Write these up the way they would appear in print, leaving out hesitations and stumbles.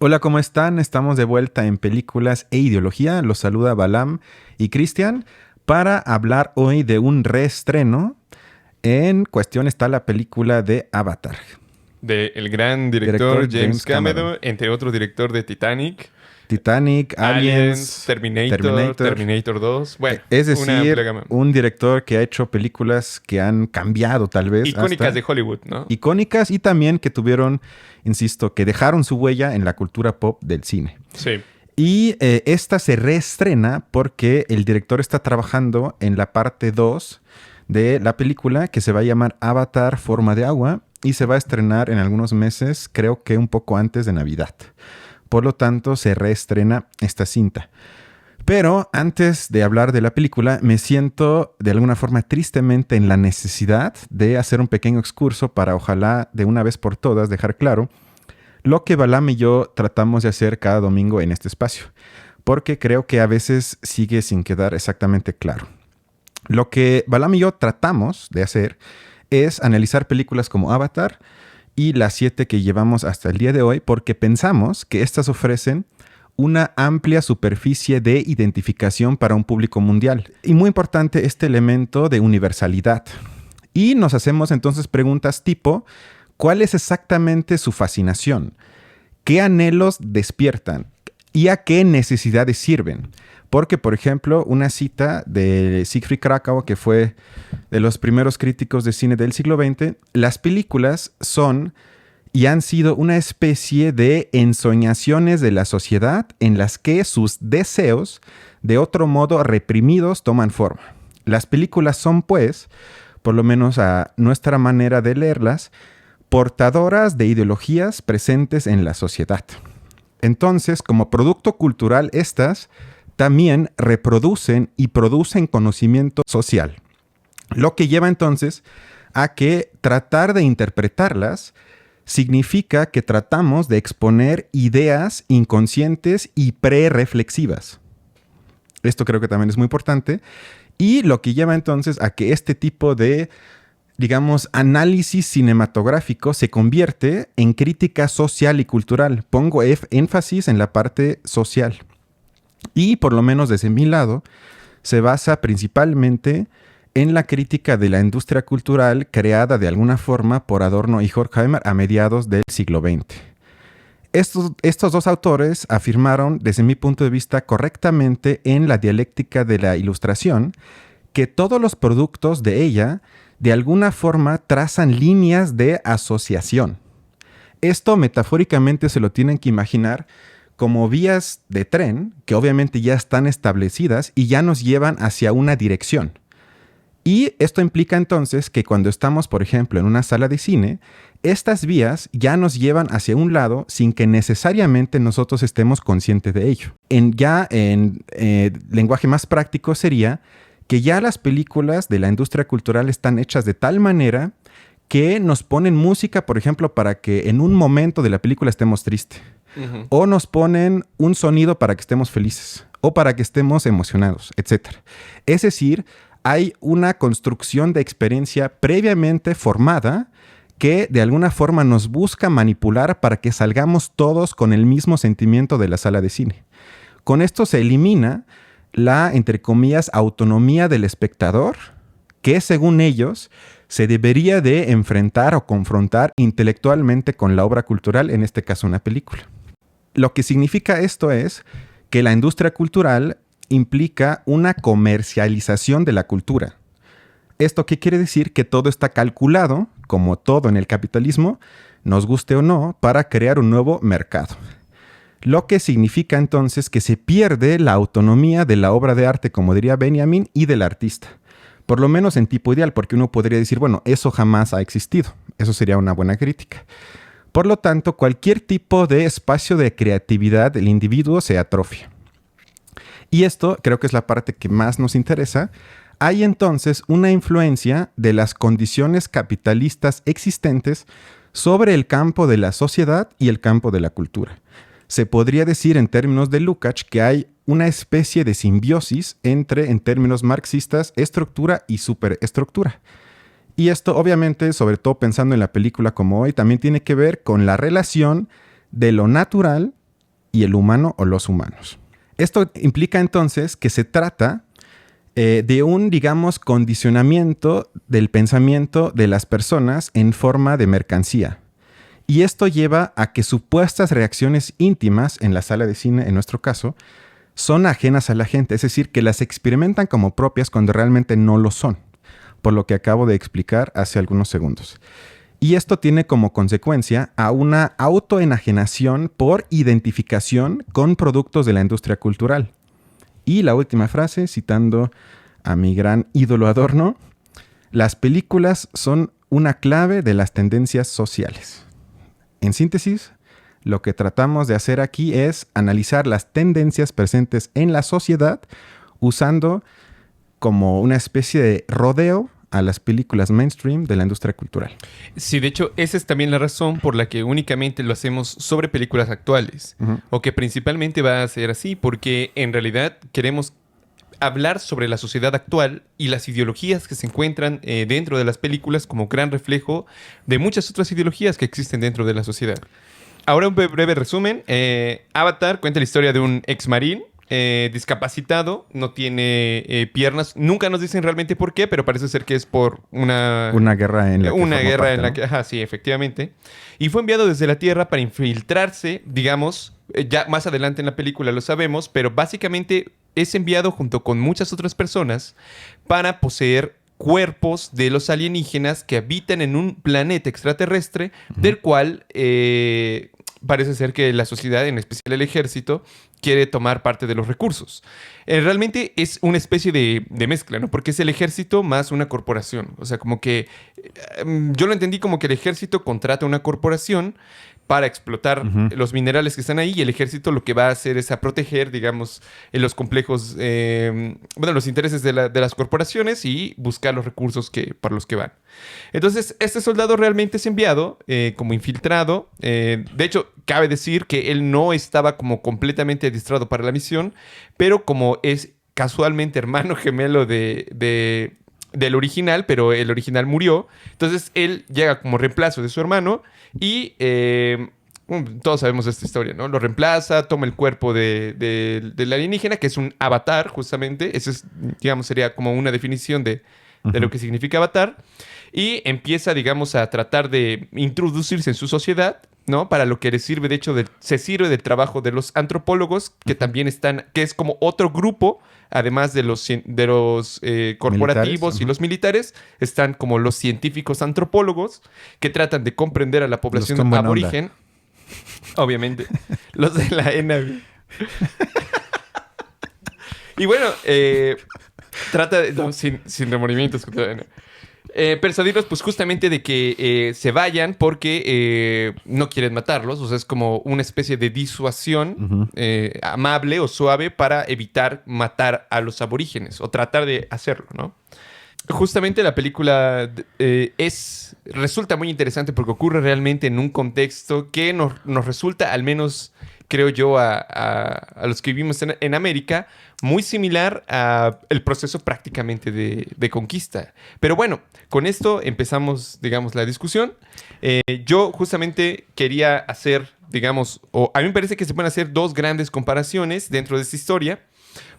Hola, ¿cómo están? Estamos de vuelta en Películas e Ideología. Los saluda Balam y Cristian para hablar hoy de un reestreno. En cuestión está la película de Avatar. Del gran Director director James James Cameron. Cameron, entre otros director de Titanic, Titanic, Aliens, Terminator 2. Bueno, Es una amplia decir, gama. un director que ha hecho películas que han cambiado tal vez. Icónicas hasta de Hollywood, ¿no? icónicas y también que tuvieron, insisto, que dejaron su huella en la cultura pop del cine. Sí. Y esta se reestrena porque el director está trabajando en la parte 2 de la película que se va a llamar Avatar Forma de Agua y se va a estrenar en algunos meses, creo que un poco antes de Navidad. Por lo tanto, se reestrena esta cinta. Pero antes de hablar de la película, me siento de alguna forma tristemente en la necesidad de hacer un pequeño excurso para ojalá de una vez por todas dejar claro lo que Balam y yo tratamos de hacer cada domingo en este espacio, porque creo que a veces sigue sin quedar exactamente claro. Lo que Balam y yo tratamos de hacer es analizar películas como Avatar y las 7 que llevamos hasta el día de hoy, porque pensamos que estas ofrecen una amplia superficie de identificación para un público mundial. Y muy importante este elemento de universalidad. Y nos hacemos entonces preguntas tipo, ¿cuál es exactamente su fascinación? ¿Qué anhelos despiertan? ¿Y a qué necesidades sirven? Porque, por ejemplo, una cita de Siegfried Kracauer, que fue de los primeros críticos de cine del siglo XX, las películas son y han sido una especie de ensoñaciones de la sociedad en las que sus deseos, de otro modo reprimidos, toman forma. Las películas son, pues, por lo menos a nuestra manera de leerlas, portadoras de ideologías presentes en la sociedad. Entonces, como producto cultural, estas también reproducen y producen conocimiento social. Lo que lleva entonces a que tratar de interpretarlas significa que tratamos de exponer ideas inconscientes y prereflexivas. Esto creo que también es muy importante. Y lo que lleva entonces a que este tipo de, digamos, análisis cinematográfico se convierte en crítica social y cultural. Pongo énfasis en la parte social. Y por lo menos desde mi lado, se basa principalmente en la crítica de la industria cultural creada de alguna forma por Adorno y Horkheimer a mediados del siglo XX. Estos dos autores afirmaron, desde mi punto de vista, correctamente en la dialéctica de la ilustración, que todos los productos de ella de alguna forma trazan líneas de asociación. Esto metafóricamente se lo tienen que imaginar como vías de tren que obviamente ya están establecidas y ya nos llevan hacia una dirección. Y esto implica entonces que cuando estamos, por ejemplo, en una sala de cine, estas vías ya nos llevan hacia un lado sin que necesariamente nosotros estemos conscientes de ello. En lenguaje más práctico sería que ya las películas de la industria cultural están hechas de tal manera que nos ponen música, por ejemplo, para que en un momento de la película estemos tristes. Uh-huh. O nos ponen un sonido para que estemos felices o para que estemos emocionados, etc. Es decir, hay una construcción de experiencia previamente formada que de alguna forma nos busca manipular para que salgamos todos con el mismo sentimiento de la sala de cine. Con esto se elimina la, entre comillas, autonomía del espectador, que según ellos se debería de enfrentar o confrontar intelectualmente con la obra cultural, en este caso una película. Lo que significa esto es que la industria cultural implica una comercialización de la cultura. ¿Esto qué quiere decir? Que todo está calculado, como todo en el capitalismo, nos guste o no, para crear un nuevo mercado. Lo que significa entonces que se pierde la autonomía de la obra de arte, como diría Benjamin, y del artista. Por lo menos en tipo ideal, porque uno podría decir, bueno, eso jamás ha existido. Eso sería una buena crítica. Por lo tanto, cualquier tipo de espacio de creatividad del individuo se atrofia. Y esto creo que es la parte que más nos interesa. Hay entonces una influencia de las condiciones capitalistas existentes sobre el campo de la sociedad y el campo de la cultura. Se podría decir en términos de Lukács que hay una especie de simbiosis entre, en términos marxistas, estructura y superestructura. Y esto obviamente, sobre todo pensando en la película como hoy, también tiene que ver con la relación de lo natural y el humano o los humanos. Esto implica entonces que se trata de un, digamos, condicionamiento del pensamiento de las personas en forma de mercancía. Y esto lleva a que supuestas reacciones íntimas en la sala de cine, en nuestro caso, son ajenas a la gente, es decir, que las experimentan como propias cuando realmente no lo son, por lo que acabo de explicar hace algunos segundos. Y esto tiene como consecuencia a una autoenajenación por identificación con productos de la industria cultural. Y la última frase, citando a mi gran ídolo Adorno, las películas son una clave de las tendencias sociales. En síntesis, lo que tratamos de hacer aquí es analizar las tendencias presentes en la sociedad usando como una especie de rodeo a las películas mainstream de la industria cultural. Sí, de hecho, esa es también la razón por la que únicamente lo hacemos sobre películas actuales. O que principalmente va a ser así, porque en realidad queremos hablar sobre la sociedad actual y las ideologías que se encuentran dentro de las películas como gran reflejo de muchas otras ideologías que existen dentro de la sociedad. Ahora un breve resumen. Avatar cuenta la historia de un ex marín discapacitado, no tiene piernas. Nunca nos dicen realmente por qué, pero parece ser que es por una guerra en la que una guerra parte, en la ¿no? que, ajá, sí, efectivamente. Y fue enviado desde la Tierra para infiltrarse, digamos, ya más adelante en la película lo sabemos, pero básicamente es enviado junto con muchas otras personas para poseer cuerpos de los alienígenas que habitan en un planeta extraterrestre, del cual parece ser que la sociedad, en especial el ejército, quiere tomar parte de los recursos. Realmente es una especie de mezcla, ¿no? Porque es el ejército más una corporación. O sea, como que yo lo entendí como que el ejército contrata una corporación para explotar los minerales que están ahí, y el ejército lo que va a hacer es a proteger, digamos, los complejos, los intereses de las corporaciones y buscar los recursos para los que van. Entonces, este soldado realmente es enviado como infiltrado. De hecho, cabe decir que él no estaba como completamente adiestrado para la misión, pero como es casualmente hermano gemelo del original, pero el original murió. Entonces él llega como reemplazo de su hermano y todos sabemos esta historia, ¿no? Lo reemplaza, toma el cuerpo del alienígena, que es un avatar, justamente. Ese es, digamos, sería como una definición de lo que significa avatar. Y empieza, digamos, a tratar de introducirse en su sociedad, ¿no? Para lo que le sirve, de hecho, se sirve del trabajo de los antropólogos, que también están, que es como otro grupo, además de los corporativos y los militares, están como los científicos antropólogos, que tratan de comprender a la población aborigen. Obviamente. Los de la ENAVI. Y bueno, trata de... No, sin remordimientos. Persuadirlos pues justamente de que se vayan porque no quieren matarlos. O sea, es como una especie de disuasión amable o suave para evitar matar a los aborígenes o tratar de hacerlo, ¿no? Justamente la película resulta muy interesante porque ocurre realmente en un contexto que nos resulta, al menos creo yo, a los que vivimos en América, muy similar al proceso prácticamente de conquista. Pero bueno, con esto empezamos, digamos, la discusión. Yo justamente quería hacer, digamos, a mí me parece que se pueden hacer dos grandes comparaciones dentro de esta historia.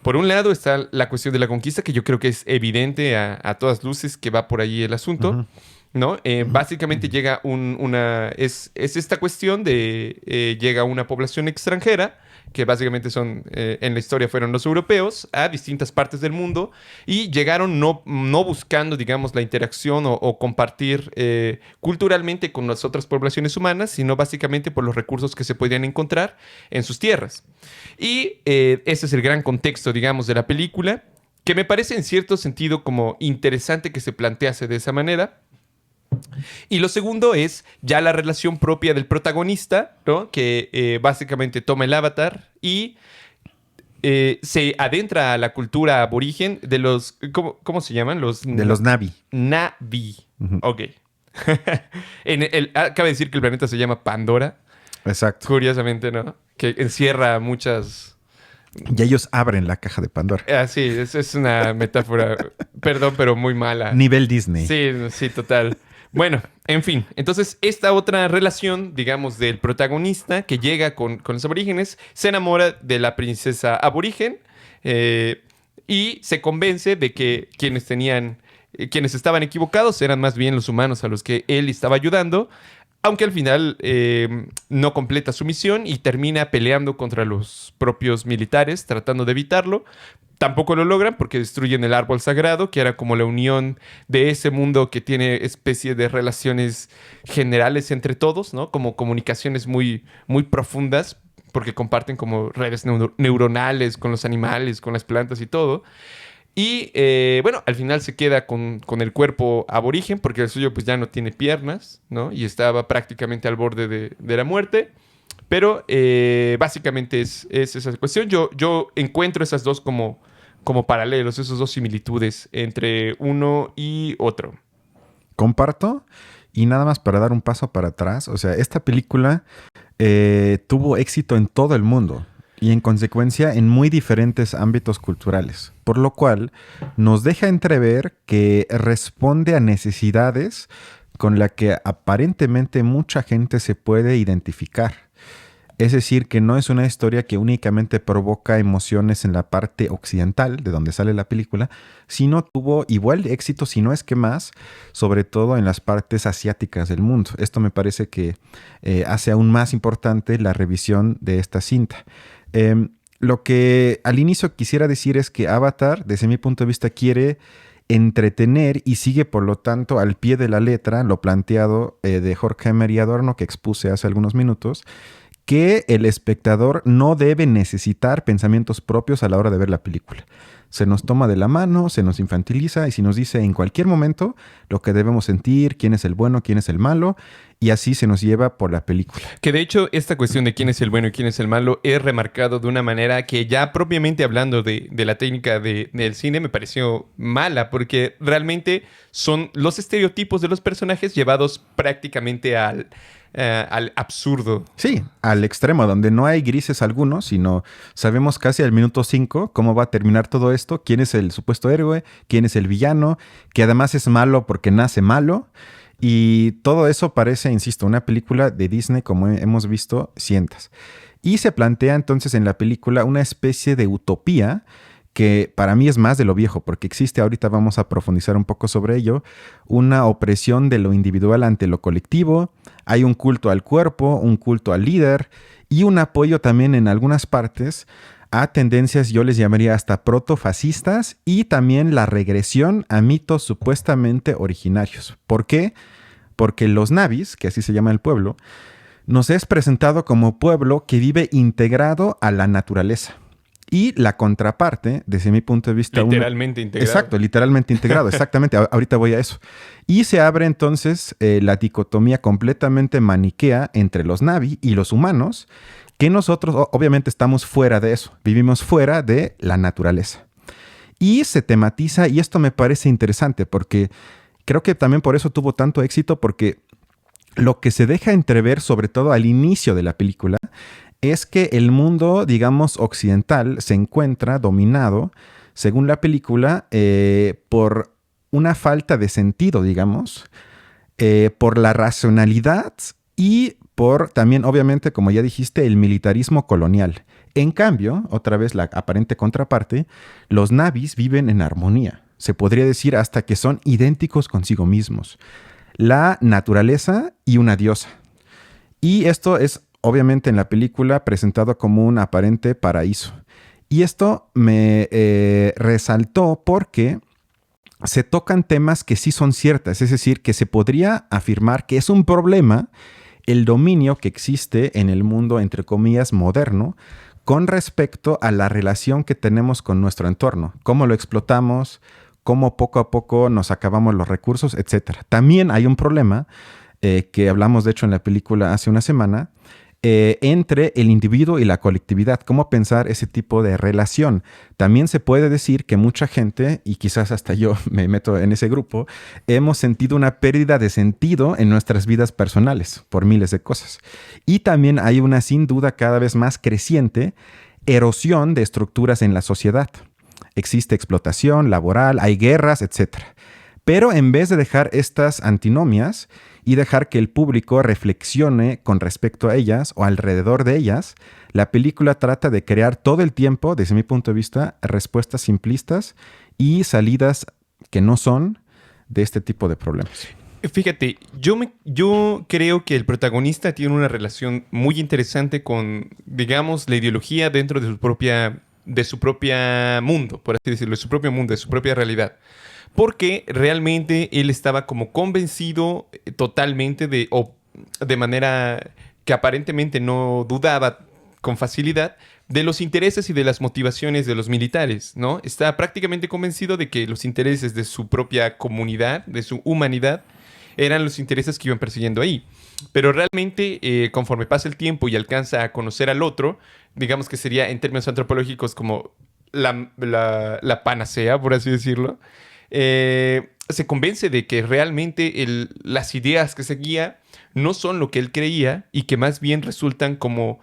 Por un lado está la cuestión de la conquista, que yo creo que es evidente a todas luces que va por ahí el asunto, ¿no? Básicamente llega es esta cuestión de llega una población extranjera, que básicamente en la historia fueron los europeos, a distintas partes del mundo, y llegaron no buscando, digamos, la interacción o compartir culturalmente con las otras poblaciones humanas, sino básicamente por los recursos que se podían encontrar en sus tierras. Y ese es el gran contexto, digamos, de la película, que me parece en cierto sentido como interesante que se plantease de esa manera. Y lo segundo es ya la relación propia del protagonista, ¿no? Que básicamente toma el avatar y se adentra a la cultura aborigen de los... ¿Cómo se llaman? De los Na'vi. Na'vi. Ok. Cabe decir que el planeta se llama Pandora. Exacto. Curiosamente, ¿no? Que encierra muchas... Y ellos abren la caja de Pandora. Sí, es una metáfora, perdón, pero muy mala. Nivel Disney. Sí, total. Bueno, en fin. Entonces, esta otra relación, digamos, del protagonista que llega con los aborígenes, se enamora de la princesa aborigen y se convence de que quienes estaban equivocados eran más bien los humanos a los que él estaba ayudando, aunque al final no completa su misión y termina peleando contra los propios militares, tratando de evitarlo. Tampoco lo logran porque destruyen el árbol sagrado, que era como la unión de ese mundo que tiene especie de relaciones generales entre todos, ¿no? Como comunicaciones muy, muy profundas, porque comparten como redes neuronales con los animales, con las plantas y todo. Y bueno, al final se queda con el cuerpo aborigen, porque el suyo pues ya no tiene piernas, ¿no? Y estaba prácticamente al borde de la muerte. Pero básicamente es esa cuestión. Yo encuentro esas dos como paralelos, esas dos similitudes entre uno y otro. Comparto. Y nada más para dar un paso para atrás, o sea, esta película tuvo éxito en todo el mundo y en consecuencia en muy diferentes ámbitos culturales, por lo cual nos deja entrever que responde a necesidades con las que aparentemente mucha gente se puede identificar. Es decir, que no es una historia que únicamente provoca emociones en la parte occidental, de donde sale la película, sino tuvo igual éxito, si no es que más, sobre todo en las partes asiáticas del mundo. Esto me parece que hace aún más importante la revisión de esta cinta. Lo que al inicio quisiera decir es que Avatar, desde mi punto de vista, quiere entretener y sigue, por lo tanto, al pie de la letra lo planteado de Horkheimer y Adorno, que expuse hace algunos minutos, que el espectador no debe necesitar pensamientos propios a la hora de ver la película. Se nos toma de la mano, se nos infantiliza y se nos dice en cualquier momento lo que debemos sentir, quién es el bueno, quién es el malo, y así se nos lleva por la película. Que de hecho esta cuestión de quién es el bueno y quién es el malo es remarcado de una manera que ya propiamente hablando de la técnica del cine me pareció mala, porque realmente son los estereotipos de los personajes llevados prácticamente al absurdo. Sí, al extremo, donde no hay grises algunos, sino sabemos casi al minuto 5 cómo va a terminar todo esto, quién es el supuesto héroe, quién es el villano, que además es malo porque nace malo. Y todo eso parece, insisto, una película de Disney como hemos visto cientos. Y se plantea entonces en la película una especie de utopía que para mí es más de lo viejo, porque existe, ahorita vamos a profundizar un poco sobre ello, una opresión de lo individual ante lo colectivo, hay un culto al cuerpo, un culto al líder y un apoyo también en algunas partes a tendencias, yo les llamaría hasta protofascistas, y también la regresión a mitos supuestamente originarios. ¿Por qué? Porque los Navis, que así se llama el pueblo, nos es presentado como pueblo que vive integrado a la naturaleza. Y la contraparte, desde mi punto de vista... Literalmente integrado. Exacto, literalmente integrado, exactamente. Ahorita voy a eso. Y se abre entonces la dicotomía completamente maniquea entre los Na'vi y los humanos, que nosotros obviamente estamos fuera de eso, vivimos fuera de la naturaleza. Y se tematiza, y esto me parece interesante, porque creo que también por eso tuvo tanto éxito, porque lo que se deja entrever, sobre todo al inicio de la película, es que el mundo, digamos, occidental se encuentra dominado, según la película, por una falta de sentido, digamos, por la racionalidad y por también, obviamente, como ya dijiste, el militarismo colonial. En cambio, otra vez la aparente contraparte, los Na'vis viven en armonía. Se podría decir hasta que son idénticos consigo mismos. La naturaleza y una diosa. Y esto es obviamente en la película presentado como un aparente paraíso. Y esto me resaltó porque se tocan temas que sí son ciertas, es decir, que se podría afirmar que es un problema el dominio que existe en el mundo, entre comillas, moderno, con respecto a la relación que tenemos con nuestro entorno, cómo lo explotamos, cómo poco a poco nos acabamos los recursos, etc. También hay un problema que hablamos, de hecho, en la película hace una semana, entre el individuo y la colectividad, cómo pensar ese tipo de relación. También se puede decir que mucha gente, y quizás hasta yo me meto en ese grupo, hemos sentido una pérdida de sentido en nuestras vidas personales por miles de cosas. Y también hay una, sin duda, cada vez más creciente erosión de estructuras en la sociedad. Existe explotación laboral, hay guerras, etc. Pero en vez de dejar estas antinomias y dejar que el público reflexione con respecto a ellas o alrededor de ellas, la película trata de crear todo el tiempo, desde mi punto de vista, respuestas simplistas y salidas que no son de este tipo de problemas. Fíjate, yo creo que el protagonista tiene una relación muy interesante con, digamos, la ideología dentro de su propia mundo, por así decirlo, de su propio mundo, de su propia realidad. Porque realmente él estaba como convencido totalmente o de manera que aparentemente no dudaba con facilidad de los intereses y de las motivaciones de los militares, ¿no? Estaba prácticamente convencido de que los intereses de su propia comunidad, de su humanidad, eran los intereses que iban persiguiendo ahí. Pero realmente, conforme pasa el tiempo y alcanza a conocer al otro, digamos que sería en términos antropológicos como la panacea, por así decirlo, se convence de que realmente las ideas que seguía no son lo que él creía y que más bien resultan como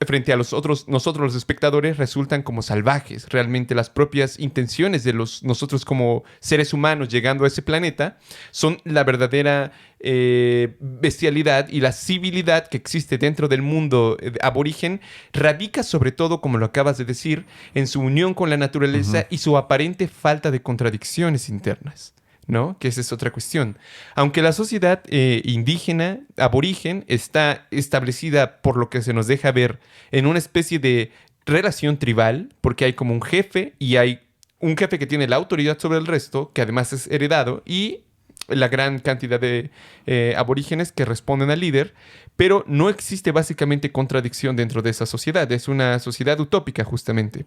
frente a nosotros los espectadores resultan como salvajes. Realmente las propias intenciones de nosotros como seres humanos llegando a ese planeta son la verdadera bestialidad, y la civilidad que existe dentro del mundo aborigen radica sobre todo, como lo acabas de decir, en su unión con la naturaleza y su aparente falta de contradicciones internas, ¿no? Que esa es otra cuestión. Aunque la sociedad indígena, aborigen, está establecida, por lo que se nos deja ver, en una especie de relación tribal, porque hay como un jefe y hay un jefe que tiene la autoridad sobre el resto, que además es heredado, y la gran cantidad de aborígenes que responden al líder, pero no existe básicamente contradicción dentro de esa sociedad. Es una sociedad utópica, justamente.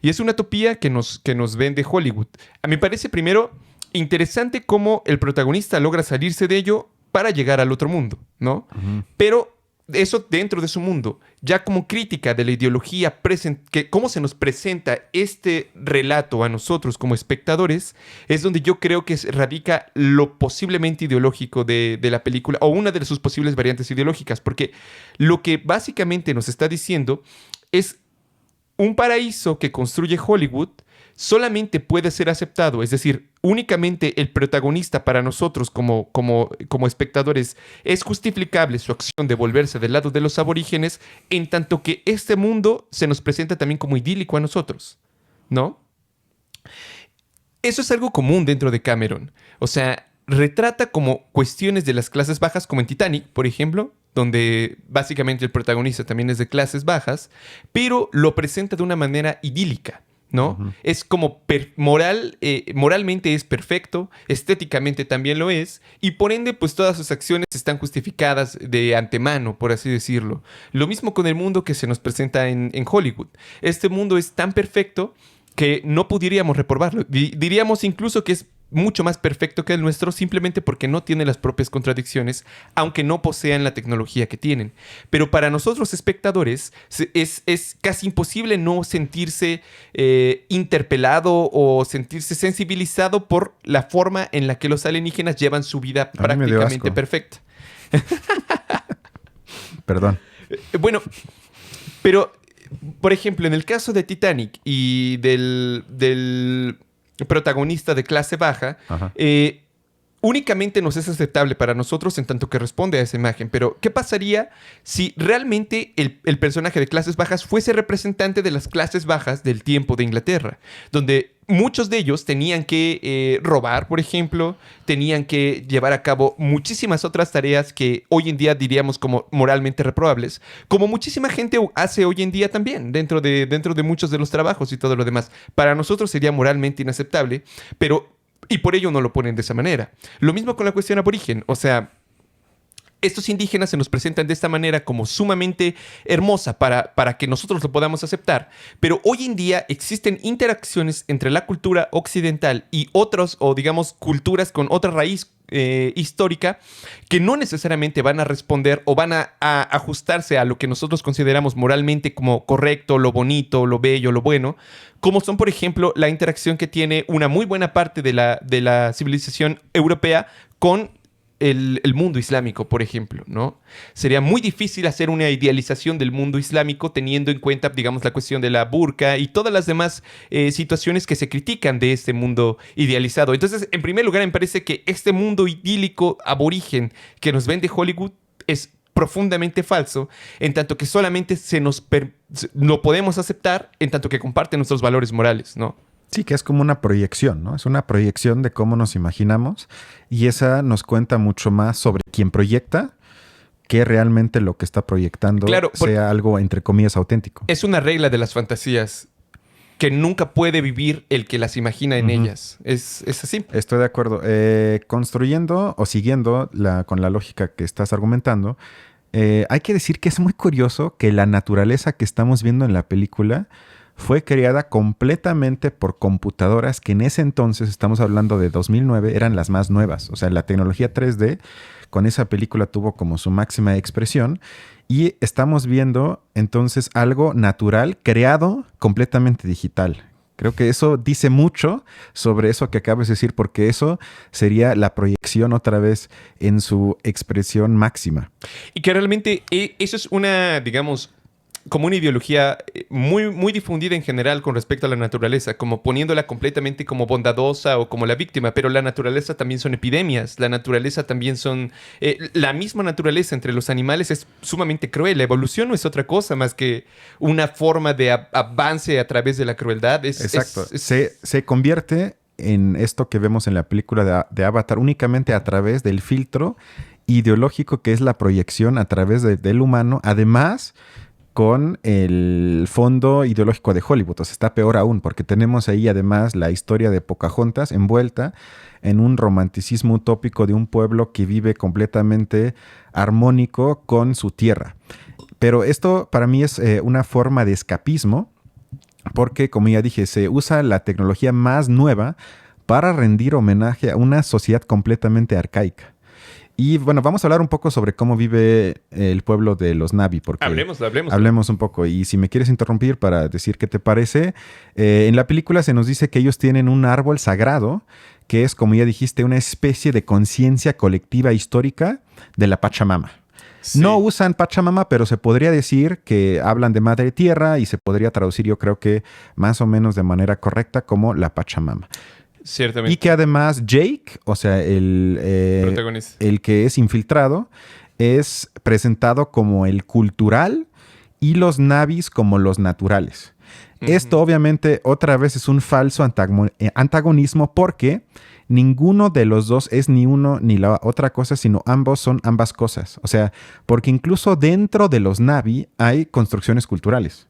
Y es una utopía que nos vende Hollywood. A mí me parece, primero, interesante cómo el protagonista logra salirse de ello para llegar al otro mundo, ¿no? Pero eso dentro de su mundo, ya como crítica de la ideología, cómo se nos presenta este relato a nosotros como espectadores, es donde yo creo que radica lo posiblemente ideológico de la película, o una de sus posibles variantes ideológicas, porque lo que básicamente nos está diciendo es un paraíso que construye Hollywood solamente puede ser aceptado, es decir, únicamente el protagonista para nosotros como espectadores es justificable su acción de volverse del lado de los aborígenes, en tanto que este mundo se nos presenta también como idílico a nosotros, ¿no? Eso es algo común dentro de Cameron. O sea, retrata como cuestiones de las clases bajas, como en Titanic, por ejemplo, donde básicamente el protagonista también es de clases bajas, pero lo presenta de una manera idílica, ¿no? Es como moralmente es perfecto, estéticamente también lo es, y por ende, pues todas sus acciones están justificadas de antemano, por así decirlo. Lo mismo con el mundo que se nos presenta en Hollywood. Este mundo es tan perfecto que no pudiéramos reprobarlo. Diríamos incluso que es mucho más perfecto que el nuestro, simplemente porque no tiene las propias contradicciones, aunque no posean la tecnología que tienen. Pero para nosotros espectadores es casi imposible no sentirse interpelado o sentirse sensibilizado por la forma en la que los alienígenas llevan su vida prácticamente perfecta. Perdón. Bueno, pero por ejemplo, en el caso de Titanic y del protagonista de clase baja, únicamente nos es aceptable para nosotros en tanto que responde a esa imagen. Pero, ¿qué pasaría si realmente el personaje de clases bajas fuese representante de las clases bajas del tiempo de Inglaterra? Donde muchos de ellos tenían que robar, por ejemplo, tenían que llevar a cabo muchísimas otras tareas que hoy en día diríamos como moralmente reprobables, como muchísima gente hace hoy en día también, dentro de muchos de los trabajos y todo lo demás. Para nosotros sería moralmente inaceptable, y por ello no lo ponen de esa manera. Lo mismo con la cuestión aborigen. O sea, estos indígenas se nos presentan de esta manera como sumamente hermosa para que nosotros lo podamos aceptar. Pero hoy en día existen interacciones entre la cultura occidental y otros, o digamos, culturas con otra raíz histórica, que no necesariamente van a responder o van a ajustarse a lo que nosotros consideramos moralmente como correcto, lo bonito, lo bello, lo bueno, como son, por ejemplo, la interacción que tiene una muy buena parte de la civilización europea con el mundo islámico, por ejemplo, ¿no? Sería muy difícil hacer una idealización del mundo islámico teniendo en cuenta, digamos, la cuestión de la burka y todas las demás situaciones que se critican de este mundo idealizado. Entonces, en primer lugar, me parece que este mundo idílico aborigen que nos vende Hollywood es profundamente falso, en tanto que solamente lo podemos aceptar en tanto que comparte nuestros valores morales, ¿no? Sí, que es como una proyección, ¿no? Es una proyección de cómo nos imaginamos y esa nos cuenta mucho más sobre quién proyecta que realmente lo que está proyectando Claro, sea algo, entre comillas, auténtico. Es una regla de las fantasías que nunca puede vivir el que las imagina en ellas. Es así. Estoy de acuerdo. Construyendo o siguiendo con la lógica que estás argumentando, hay que decir que es muy curioso que la naturaleza que estamos viendo en la película fue creada completamente por computadoras que en ese entonces, estamos hablando de 2009, eran las más nuevas. O sea, la tecnología 3D con esa película tuvo como su máxima expresión y estamos viendo entonces algo natural creado completamente digital. Creo que eso dice mucho sobre eso que acabas de decir, porque eso sería la proyección otra vez en su expresión máxima. Y que realmente eso es una, digamos, como una ideología muy, muy difundida en general con respecto a la naturaleza, como poniéndola completamente como bondadosa o como la víctima, pero la naturaleza también son epidemias, la naturaleza también son... la misma naturaleza entre los animales es sumamente cruel, la evolución no es otra cosa más que una forma de avance a través de la crueldad. Exacto. Se convierte en esto que vemos en la película de Avatar únicamente a través del filtro ideológico que es la proyección a través del humano, además con el fondo ideológico de Hollywood. O sea, está peor aún, porque tenemos ahí además la historia de Pocahontas envuelta en un romanticismo utópico de un pueblo que vive completamente armónico con su tierra. Pero esto para mí es una forma de escapismo, porque como ya dije, se usa la tecnología más nueva para rendir homenaje a una sociedad completamente arcaica. Y bueno, vamos a hablar un poco sobre cómo vive el pueblo de los Na'vi. Porque hablemos un poco. Y si me quieres interrumpir para decir qué te parece, en la película se nos dice que ellos tienen un árbol sagrado, que es, como ya dijiste, una especie de conciencia colectiva histórica de la Pachamama. Sí. No usan Pachamama, pero se podría decir que hablan de Madre Tierra y se podría traducir, yo creo que más o menos de manera correcta, como la Pachamama. Ciertamente. Y que además Jake, o sea, el que es infiltrado, es presentado como el cultural y los Na'vis como los naturales. Esto obviamente otra vez es un falso antagonismo porque ninguno de los dos es ni uno ni la otra cosa, sino ambos son ambas cosas. O sea, porque incluso dentro de los Na'vi hay construcciones culturales.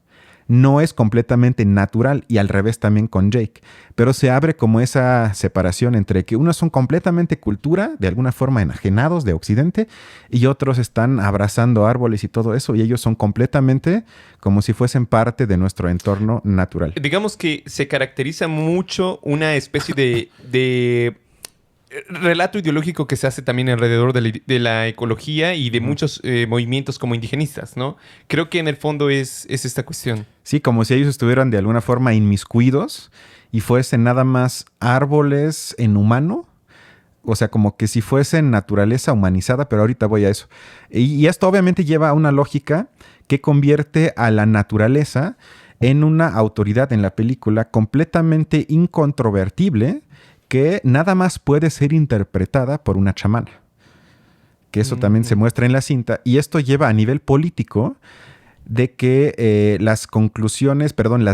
No es completamente natural y al revés también con Jake, pero se abre como esa separación entre que unos son completamente cultura, de alguna forma enajenados de Occidente, y otros están abrazando árboles y todo eso, y ellos son completamente como si fuesen parte de nuestro entorno natural. Digamos que se caracteriza mucho una especie de relato ideológico que se hace también alrededor de la ecología y de muchos movimientos como indigenistas, ¿no? Creo que en el fondo es esta cuestión. Sí, como si ellos estuvieran de alguna forma inmiscuidos y fuesen nada más árboles en humano. O sea, como que si fuesen naturaleza humanizada, pero ahorita voy a eso. Y esto obviamente lleva a una lógica que convierte a la naturaleza en una autoridad en la película completamente incontrovertible, que nada más puede ser interpretada por una chamana. Que eso también se muestra en la cinta. Y esto lleva a nivel político de que las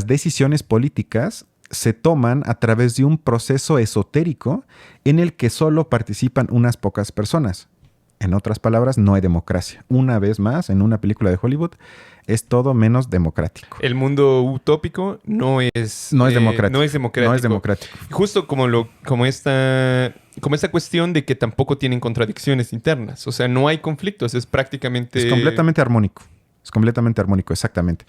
decisiones políticas se toman a través de un proceso esotérico en el que solo participan unas pocas personas. En otras palabras, no hay democracia. Una vez más, en una película de Hollywood, es todo menos democrático. El mundo utópico no es democrático. No es democrático. Justo como esta cuestión de que tampoco tienen contradicciones internas. O sea, no hay conflictos. Es prácticamente... Es completamente armónico. Es completamente armónico, exactamente.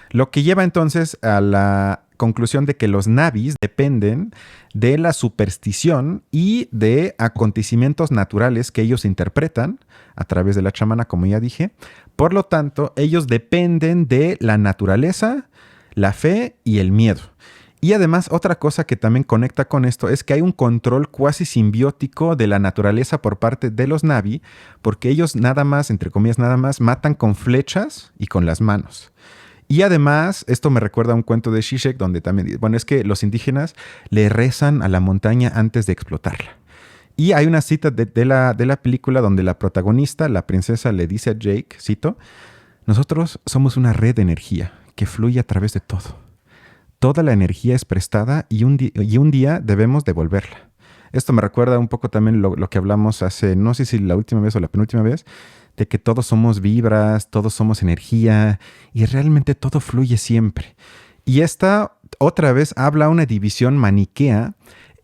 Lo que lleva entonces a la conclusión de que los Na'vis dependen de la superstición y de acontecimientos naturales que ellos interpretan a través de la chamana, como ya dije. Por lo tanto, ellos dependen de la naturaleza, la fe y el miedo. Y además, otra cosa que también conecta con esto es que hay un control cuasi simbiótico de la naturaleza por parte de los Na'vi, porque ellos nada más, entre comillas, nada más, matan con flechas y con las manos. Y además, esto me recuerda a un cuento de Zizek, donde también, bueno, es que los indígenas le rezan a la montaña antes de explotarla. Y hay una cita de la película donde la protagonista, la princesa, le dice a Jake, cito, nosotros somos una red de energía que fluye a través de todo. Toda la energía es prestada y un día debemos devolverla. Esto me recuerda un poco también lo que hablamos hace, no sé si la última vez o la penúltima vez, de que todos somos vibras, todos somos energía y realmente todo fluye siempre. Y esta otra vez habla una división maniquea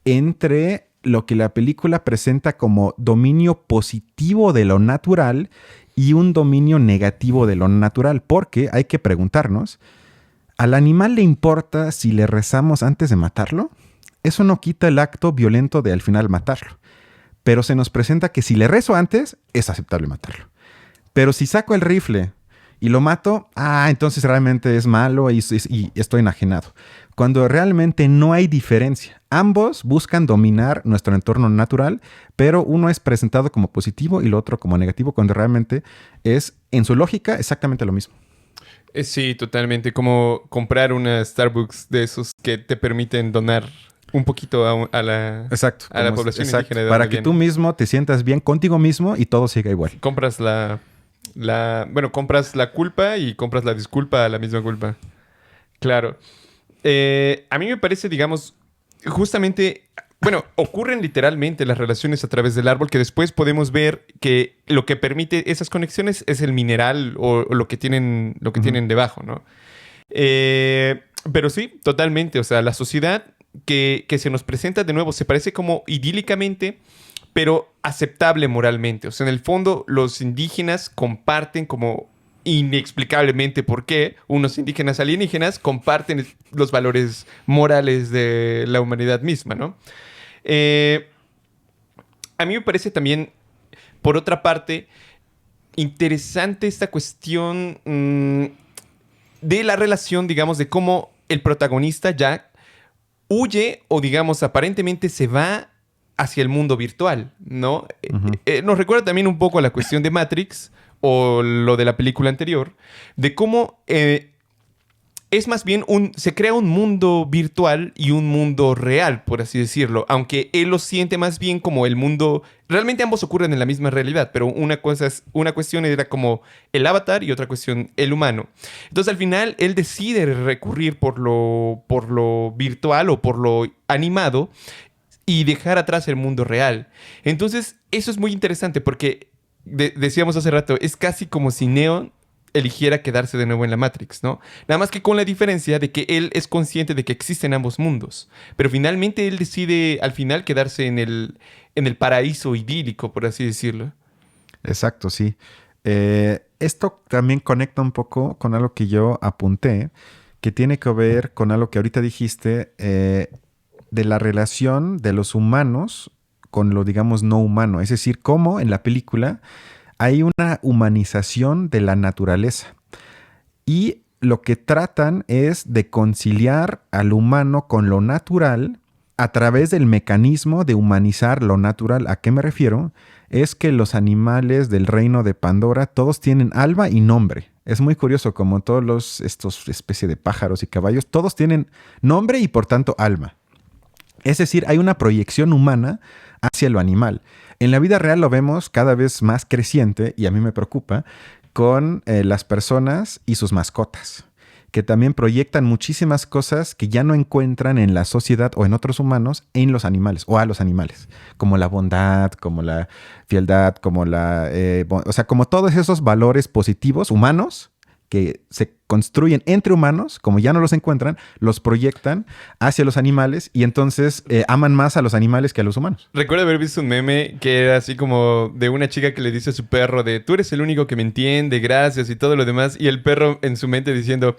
entre lo que la película presenta como dominio positivo de lo natural y un dominio negativo de lo natural, porque hay que preguntarnos, ¿al animal le importa si le rezamos antes de matarlo? Eso no quita el acto violento de al final matarlo. Pero se nos presenta que si le rezo antes, es aceptable matarlo. Pero si saco el rifle y lo mato, entonces realmente es malo y estoy enajenado. Cuando realmente no hay diferencia. Ambos buscan dominar nuestro entorno natural, pero uno es presentado como positivo y el otro como negativo, cuando realmente es, en su lógica, exactamente lo mismo. Sí, totalmente. Como comprar una Starbucks de esos que te permiten donar un poquito a la población indígena. Para que tú mismo te sientas bien contigo mismo y todo siga igual. Compras compras la culpa y compras la disculpa a la misma culpa. Claro. A mí me parece, digamos, justamente... Bueno, ocurren literalmente las relaciones a través del árbol, que después podemos ver que lo que permite esas conexiones es el mineral o lo que tienen debajo, ¿no? Pero sí, totalmente. O sea, la sociedad que se nos presenta de nuevo se parece como idílicamente, pero aceptable moralmente. O sea, en el fondo, los indígenas comparten como inexplicablemente por qué unos indígenas alienígenas comparten los valores morales de la humanidad misma, ¿no? A mí me parece también, por otra parte, interesante esta cuestión de la relación, digamos, de cómo el protagonista Jack huye o, digamos, aparentemente se va hacia el mundo virtual, ¿no? Nos recuerda también un poco a la cuestión de Matrix o lo de la película anterior, de cómo es más bien se crea un mundo virtual y un mundo real, por así decirlo, aunque él lo siente más bien como el mundo... Realmente ambos ocurren en la misma realidad, pero una cuestión era como el avatar y otra cuestión el humano. Entonces al final él decide recurrir por lo virtual o por lo animado y dejar atrás el mundo real. Entonces eso es muy interesante porque decíamos hace rato, es casi como si Neo eligiera quedarse de nuevo en la Matrix, ¿no? Nada más que con la diferencia de que él es consciente de que existen ambos mundos. Pero finalmente él decide al final quedarse en el paraíso idílico, por así decirlo. Exacto, sí. Esto también conecta un poco con algo que yo apunté, que tiene que ver con algo que ahorita dijiste, de la relación de los humanos con lo, digamos, no humano. Es decir, cómo en la película hay una humanización de la naturaleza. Y lo que tratan es de conciliar al humano con lo natural a través del mecanismo de humanizar lo natural. ¿A qué me refiero? Es que los animales del reino de Pandora todos tienen alma y nombre. Es muy curioso, como todos estos especies de pájaros y caballos, todos tienen nombre y por tanto alma. Es decir, hay una proyección humana hacia lo animal. En la vida real lo vemos cada vez más creciente, y a mí me preocupa, con las personas y sus mascotas, que también proyectan muchísimas cosas que ya no encuentran en la sociedad o en otros humanos en los animales o a los animales, como la bondad, como la fieldad, como como todos esos valores positivos humanos que se construyen entre humanos, como ya no los encuentran, los proyectan hacia los animales y entonces aman más a los animales que a los humanos. Recuerdo haber visto un meme que era así como de una chica que le dice a su perro de tú eres el único que me entiende, gracias y todo lo demás, y el perro en su mente diciendo...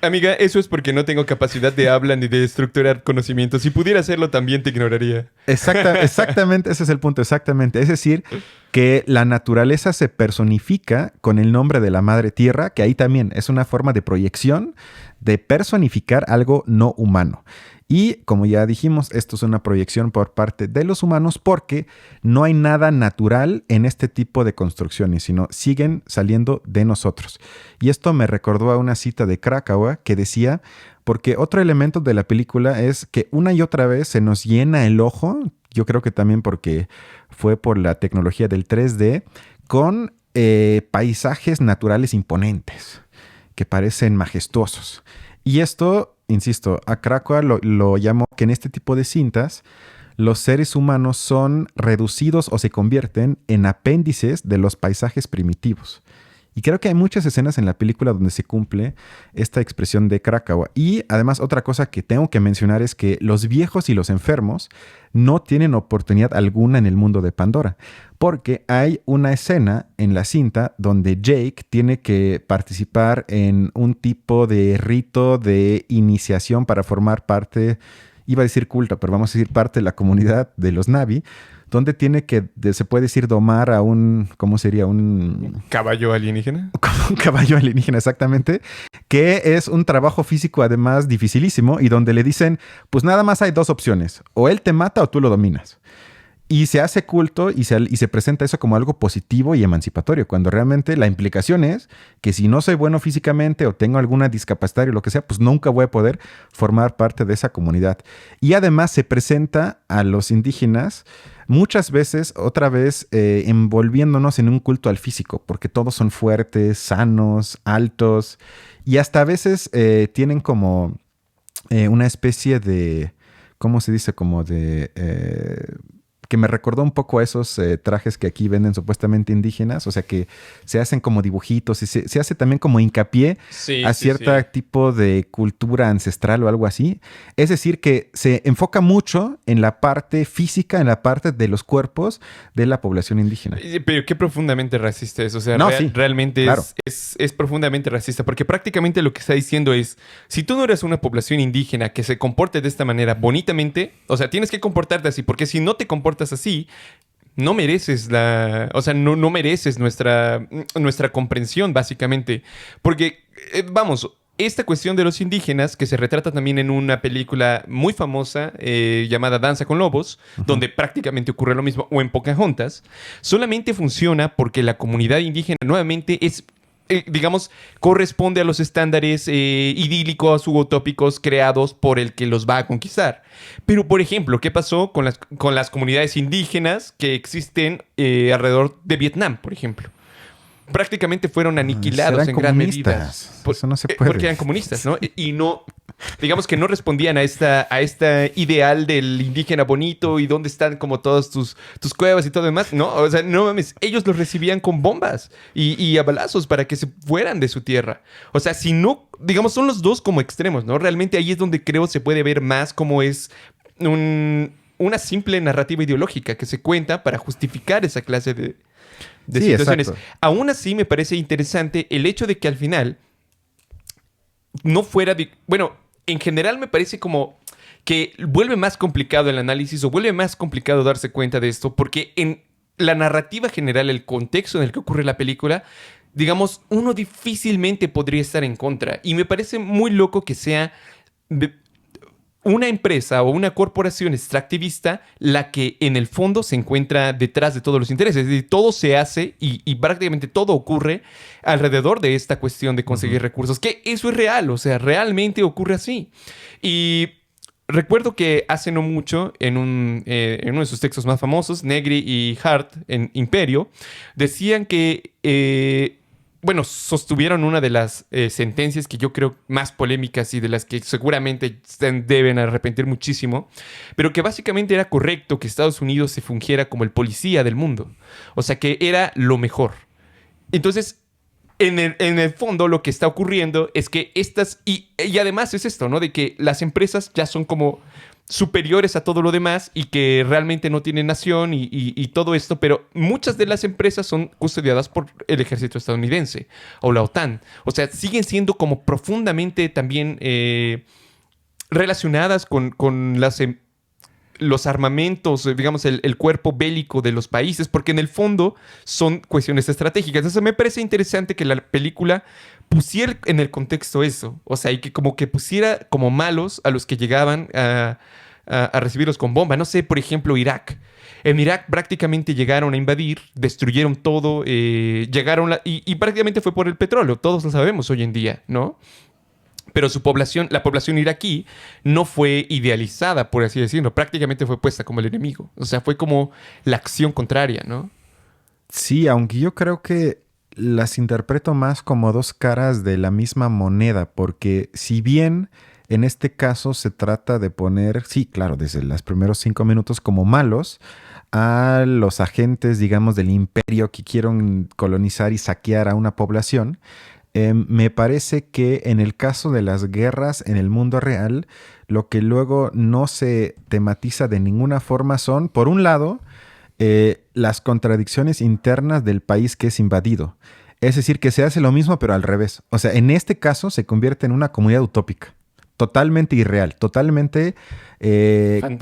Amiga, eso es porque no tengo capacidad de hablar ni de estructurar conocimiento. Si pudiera hacerlo, también te ignoraría. Exactamente, ese es el punto, exactamente. Es decir, que la naturaleza se personifica con el nombre de la Madre Tierra, que ahí también es una forma de proyección de personificar algo no humano. Y como ya dijimos, esto es una proyección por parte de los humanos porque no hay nada natural en este tipo de construcciones, sino siguen saliendo de nosotros. Y esto me recordó a una cita de Krakawa que decía, porque otro elemento de la película es que una y otra vez se nos llena el ojo, yo creo que también porque fue por la tecnología del 3D, con paisajes naturales imponentes que parecen majestuosos. Y esto, insisto, a Krakawa lo llamó que en este tipo de cintas los seres humanos son reducidos o se convierten en apéndices de los paisajes primitivos. Y creo que hay muchas escenas en la película donde se cumple esta expresión de Krakawa. Y además otra cosa que tengo que mencionar es que los viejos y los enfermos no tienen oportunidad alguna en el mundo de Pandora. Porque hay una escena en la cinta donde Jake tiene que participar en un tipo de rito de iniciación para formar parte, iba a decir culto, pero vamos a decir parte de la comunidad de los Na'vi, donde tiene que, se puede decir, domar a un, ¿cómo sería? Un caballo alienígena. Un caballo alienígena, exactamente, que es un trabajo físico además dificilísimo y donde le dicen, pues nada más hay dos opciones, o él te mata o tú lo dominas. Y se hace culto y se presenta eso como algo positivo y emancipatorio, cuando realmente la implicación es que si no soy bueno físicamente o tengo alguna discapacidad o lo que sea, pues nunca voy a poder formar parte de esa comunidad. Y además se presenta a los indígenas muchas veces, otra vez, envolviéndonos en un culto al físico, porque todos son fuertes, sanos, altos, y hasta a veces tienen como una especie de, ¿cómo se dice? Como de que me recordó un poco a esos trajes que aquí venden supuestamente indígenas, o sea que se hacen como dibujitos y se hace también como hincapié a cierto tipo de cultura ancestral o algo así. Es decir, que se enfoca mucho en la parte física, en la parte de los cuerpos de la población indígena. Pero qué profundamente racista es, o sea, realmente claro. es profundamente racista, porque prácticamente lo que está diciendo es, si tú no eres una población indígena que se comporte de esta manera bonitamente, o sea, tienes que comportarte así, porque si no te comportas así, no mereces no mereces nuestra comprensión, básicamente. Porque, vamos, esta cuestión de los indígenas, que se retrata también en una película muy famosa llamada Danza con Lobos, donde prácticamente ocurre lo mismo, o en Pocahontas, solamente funciona porque la comunidad indígena nuevamente es digamos, corresponde a los estándares idílicos u utópicos creados por el que los va a conquistar. Pero, por ejemplo, ¿qué pasó con las comunidades indígenas que existen alrededor de Vietnam, por ejemplo? Prácticamente fueron aniquilados en gran medida. Eso no se puede. Porque eran comunistas, ¿no? Y no, digamos que no respondían a esta ideal del indígena bonito y dónde están como todas tus cuevas y todo demás. No, o sea, no mames, ellos los recibían con bombas y a balazos para que se fueran de su tierra. O sea, si no, digamos, son los dos como extremos, ¿no? Realmente ahí es donde creo se puede ver más cómo es una simple narrativa ideológica que se cuenta para justificar esa clase de situaciones. Exacto. Aún así me parece interesante el hecho de que al final no fuera bueno, en general me parece como que vuelve más complicado el análisis o vuelve más complicado darse cuenta de esto porque en la narrativa general, el contexto en el que ocurre la película, digamos, uno difícilmente podría estar en contra. Y me parece muy loco que sea una empresa o una corporación extractivista la que en el fondo se encuentra detrás de todos los intereses. Es decir, todo se hace y prácticamente todo ocurre alrededor de esta cuestión de conseguir recursos. Que eso es real, o sea, realmente ocurre así. Y recuerdo que hace no mucho, en uno de sus textos más famosos, Negri y Hart, en Imperio, decían que bueno, sostuvieron una de las sentencias que yo creo más polémicas y de las que seguramente deben arrepentir muchísimo, pero que básicamente era correcto que Estados Unidos se fungiera como el policía del mundo. O sea, que era lo mejor. Entonces, en el fondo lo que está ocurriendo es que y además es esto, ¿no? De que las empresas ya son como superiores a todo lo demás y que realmente no tienen nación y todo esto, pero muchas de las empresas son custodiadas por el ejército estadounidense o la OTAN. O sea, siguen siendo como profundamente también relacionadas con los armamentos, digamos, el cuerpo bélico de los países, porque en el fondo son cuestiones estratégicas. Entonces me parece interesante que la película pusiera en el contexto eso, o sea, y que como que pusiera como malos a los que llegaban a recibirlos con bomba. No sé, por ejemplo, Irak. En Irak prácticamente llegaron a invadir, destruyeron todo, y prácticamente fue por el petróleo, todos lo sabemos hoy en día, ¿no? Pero su población, la población iraquí, no fue idealizada, por así decirlo. Prácticamente fue puesta como el enemigo. O sea, fue como la acción contraria, ¿no? Sí, aunque yo creo que las interpreto más como dos caras de la misma moneda, porque si bien en este caso se trata de poner, sí, claro, desde los primeros 5 minutos como malos a los agentes, digamos, del imperio que quieren colonizar y saquear a una población, me parece que en el caso de las guerras en el mundo real, lo que luego no se tematiza de ninguna forma son, por un lado, las contradicciones internas del país que es invadido. Es decir, que se hace lo mismo pero al revés. O sea, en este caso se convierte en una comunidad utópica. Totalmente irreal, totalmente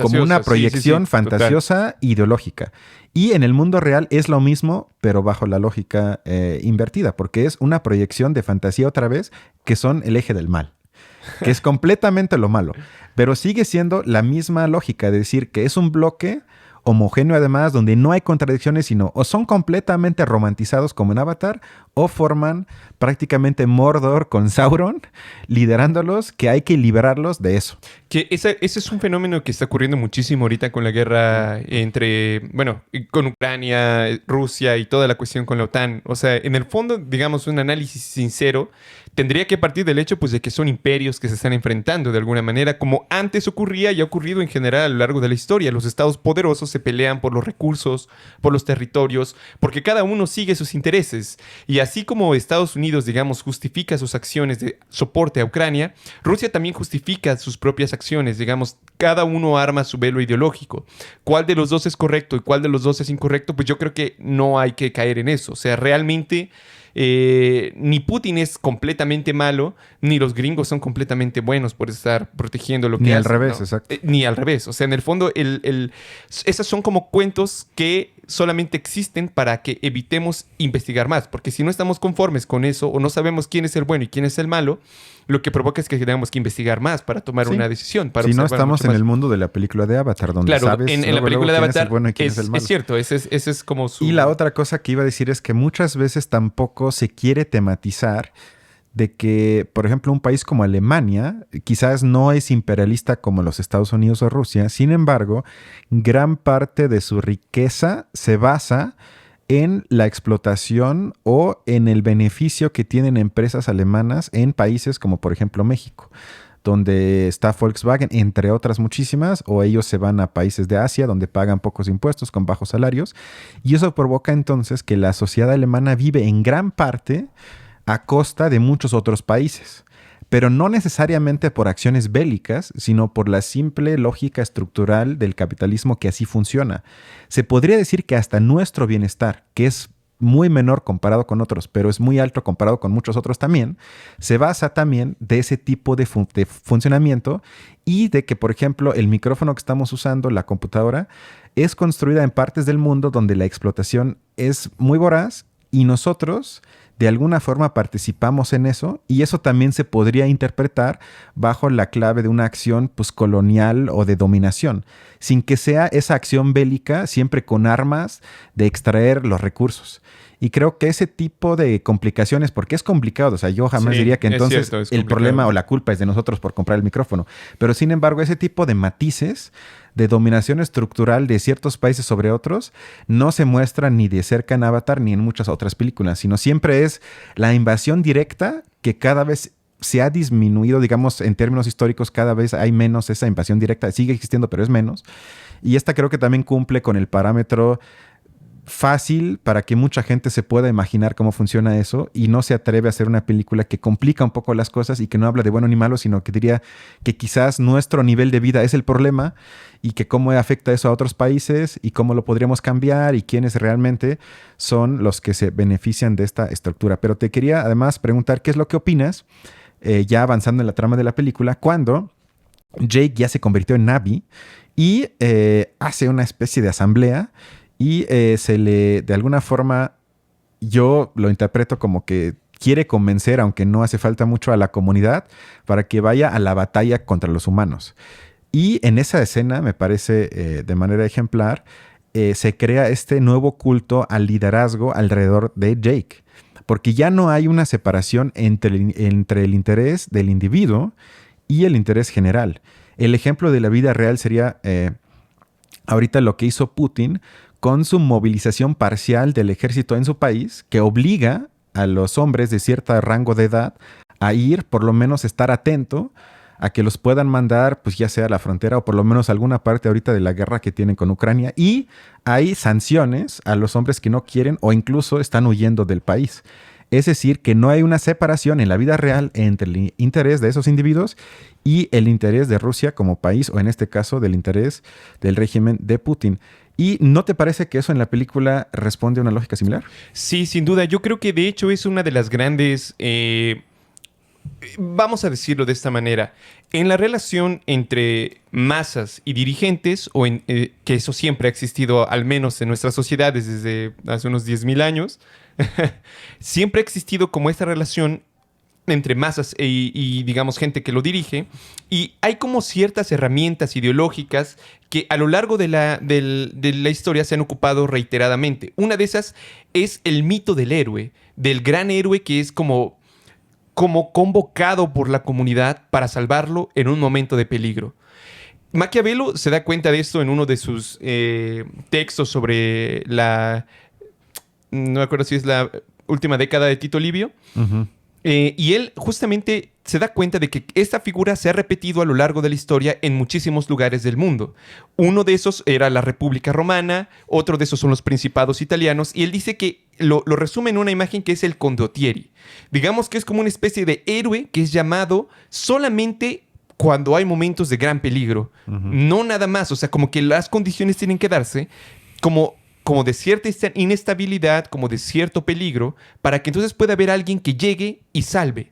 como una proyección fantasiosa ideológica. Y en el mundo real es lo mismo, pero bajo la lógica invertida, porque es una proyección de fantasía otra vez, que son el eje del mal, que es completamente lo malo. Pero sigue siendo la misma lógica de decir que es un bloque homogéneo además, donde no hay contradicciones, sino o son completamente romantizados como en Avatar, o forman prácticamente Mordor con Sauron, liderándolos, que hay que liberarlos de eso. Que ese es un fenómeno que está ocurriendo muchísimo ahorita con la guerra con Ucrania, Rusia y toda la cuestión con la OTAN. O sea, en el fondo, digamos, un análisis sincero tendría que partir del hecho, pues, de que son imperios que se están enfrentando de alguna manera, como antes ocurría y ha ocurrido en general a lo largo de la historia. Los estados poderosos se pelean por los recursos, por los territorios, porque cada uno sigue sus intereses. Y así como Estados Unidos, digamos, justifica sus acciones de soporte a Ucrania, Rusia también justifica sus propias acciones. Digamos, cada uno arma su velo ideológico. ¿Cuál de los dos es correcto y cuál de los dos es incorrecto? Pues yo creo que no hay que caer en eso. O sea, realmente ni Putin es completamente malo, ni los gringos son completamente buenos por estar protegiendo lo que hacen. Ni al revés, ¿no? Exacto. Ni al revés. O sea, en el fondo, esos son como cuentos que solamente existen para que evitemos investigar más. Porque si no estamos conformes con eso o no sabemos quién es el bueno y quién es el malo, lo que provoca es que tenemos que investigar más para tomar una decisión. Para si no estamos en el mundo de la película de Avatar, donde sabes en la película de Avatar quién es el bueno y quién es el malo. Es cierto, ese es como su... Y la otra cosa que iba a decir es que muchas veces tampoco se quiere tematizar de que, por ejemplo, un país como Alemania quizás no es imperialista como los Estados Unidos o Rusia. Sin embargo, gran parte de su riqueza se basa en la explotación o en el beneficio que tienen empresas alemanas en países como, por ejemplo, México, donde está Volkswagen, entre otras muchísimas, o ellos se van a países de Asia donde pagan pocos impuestos con bajos salarios, y eso provoca entonces que la sociedad alemana vive en gran parte a costa de muchos otros países, pero no necesariamente por acciones bélicas, sino por la simple lógica estructural del capitalismo que así funciona. Se podría decir que hasta nuestro bienestar, que es muy menor comparado con otros, pero es muy alto comparado con muchos otros también, se basa también de ese tipo de funcionamiento y de que, por ejemplo, el micrófono que estamos usando, la computadora, es construida en partes del mundo donde la explotación es muy voraz y nosotros de alguna forma participamos en eso, y eso también se podría interpretar bajo la clave de una acción pues, colonial o de dominación, sin que sea esa acción bélica siempre con armas de extraer los recursos. Y creo que ese tipo de complicaciones, porque es complicado, o sea, yo jamás diría que entonces el problema o la culpa es de nosotros por comprar el micrófono, pero sin embargo ese tipo de matices de dominación estructural de ciertos países sobre otros no se muestra ni de cerca en Avatar ni en muchas otras películas, sino siempre es la invasión directa que cada vez se ha disminuido, digamos, en términos históricos, cada vez hay menos esa invasión directa, sigue existiendo, pero es menos. Y esta creo que también cumple con el parámetro fácil para que mucha gente se pueda imaginar cómo funciona eso y no se atreve a hacer una película que complica un poco las cosas y que no habla de bueno ni malo, sino que diría que quizás nuestro nivel de vida es el problema y que cómo afecta eso a otros países y cómo lo podríamos cambiar y quiénes realmente son los que se benefician de esta estructura. Pero te quería además preguntar qué es lo que opinas, ya avanzando en la trama de la película, cuando Jake ya se convirtió en Na'vi y hace una especie de asamblea y de alguna forma, yo lo interpreto como que quiere convencer, aunque no hace falta mucho, a la comunidad para que vaya a la batalla contra los humanos. Y en esa escena, me parece de manera ejemplar, se crea este nuevo culto al liderazgo alrededor de Jake. Porque ya no hay una separación entre el interés del individuo y el interés general. El ejemplo de la vida real sería ahorita lo que hizo Putin con su movilización parcial del ejército en su país, que obliga a los hombres de cierto rango de edad a ir, por lo menos estar atento a que los puedan mandar, pues ya sea a la frontera o por lo menos a alguna parte ahorita de la guerra que tienen con Ucrania. Y hay sanciones a los hombres que no quieren o incluso están huyendo del país. Es decir, que no hay una separación en la vida real entre el interés de esos individuos y el interés de Rusia como país, o en este caso del interés del régimen de Putin. ¿Y no te parece que eso en la película responde a una lógica similar? Sí, sin duda. Yo creo que de hecho es una de las grandes... vamos a decirlo de esta manera. En la relación entre masas y dirigentes, que eso siempre ha existido, al menos en nuestras sociedades desde hace unos 10.000 años, siempre ha existido como esta relación entre masas y, digamos, gente que lo dirige. Y hay como ciertas herramientas ideológicas que a lo largo de la historia se han ocupado reiteradamente. Una de esas es el mito del héroe, del gran héroe que es como convocado por la comunidad para salvarlo en un momento de peligro. Maquiavelo se da cuenta de esto en uno de sus textos sobre no me acuerdo si es la última década de Tito Livio. Uh-huh. Y él justamente se da cuenta de que esta figura se ha repetido a lo largo de la historia en muchísimos lugares del mundo. Uno de esos era la República Romana, otro de esos son los principados italianos, y él dice que lo resume en una imagen que es el condottieri. Digamos que es como una especie de héroe que es llamado solamente cuando hay momentos de gran peligro. Uh-huh. No nada más, o sea, como que las condiciones tienen que darse como de cierta inestabilidad, como de cierto peligro, para que entonces pueda haber alguien que llegue y salve.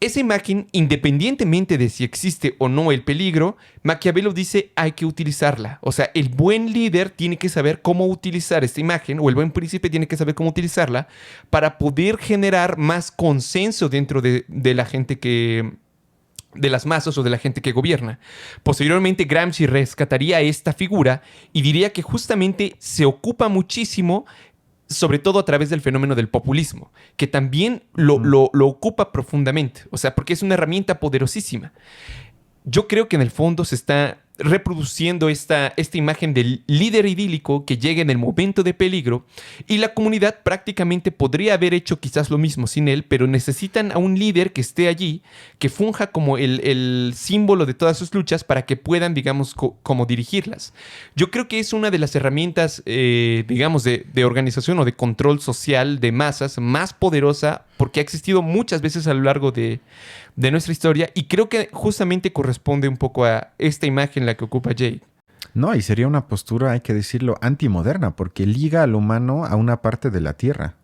Esa imagen, independientemente de si existe o no el peligro, Maquiavelo dice hay que utilizarla. O sea, el buen líder tiene que saber cómo utilizar esta imagen, o el buen príncipe tiene que saber cómo utilizarla para poder generar más consenso dentro de la gente de las masas o de la gente que gobierna. Posteriormente, Gramsci rescataría esta figura y diría que justamente se ocupa muchísimo, sobre todo a través del fenómeno del populismo, que también lo ocupa profundamente. O sea, porque es una herramienta poderosísima. Yo creo que en el fondo se está reproduciendo esta imagen del líder idílico que llega en el momento de peligro, y la comunidad prácticamente podría haber hecho quizás lo mismo sin él, pero necesitan a un líder que esté allí, que funja como el símbolo de todas sus luchas para que puedan, digamos, como dirigirlas. Yo creo que es una de las herramientas, digamos, de organización o de control social de masas más poderosa, porque ha existido muchas veces a lo largo de nuestra historia, y creo que justamente corresponde un poco a esta imagen la que ocupa Jake. No, y sería una postura, hay que decirlo, antimoderna, porque liga al humano a una parte de la tierra.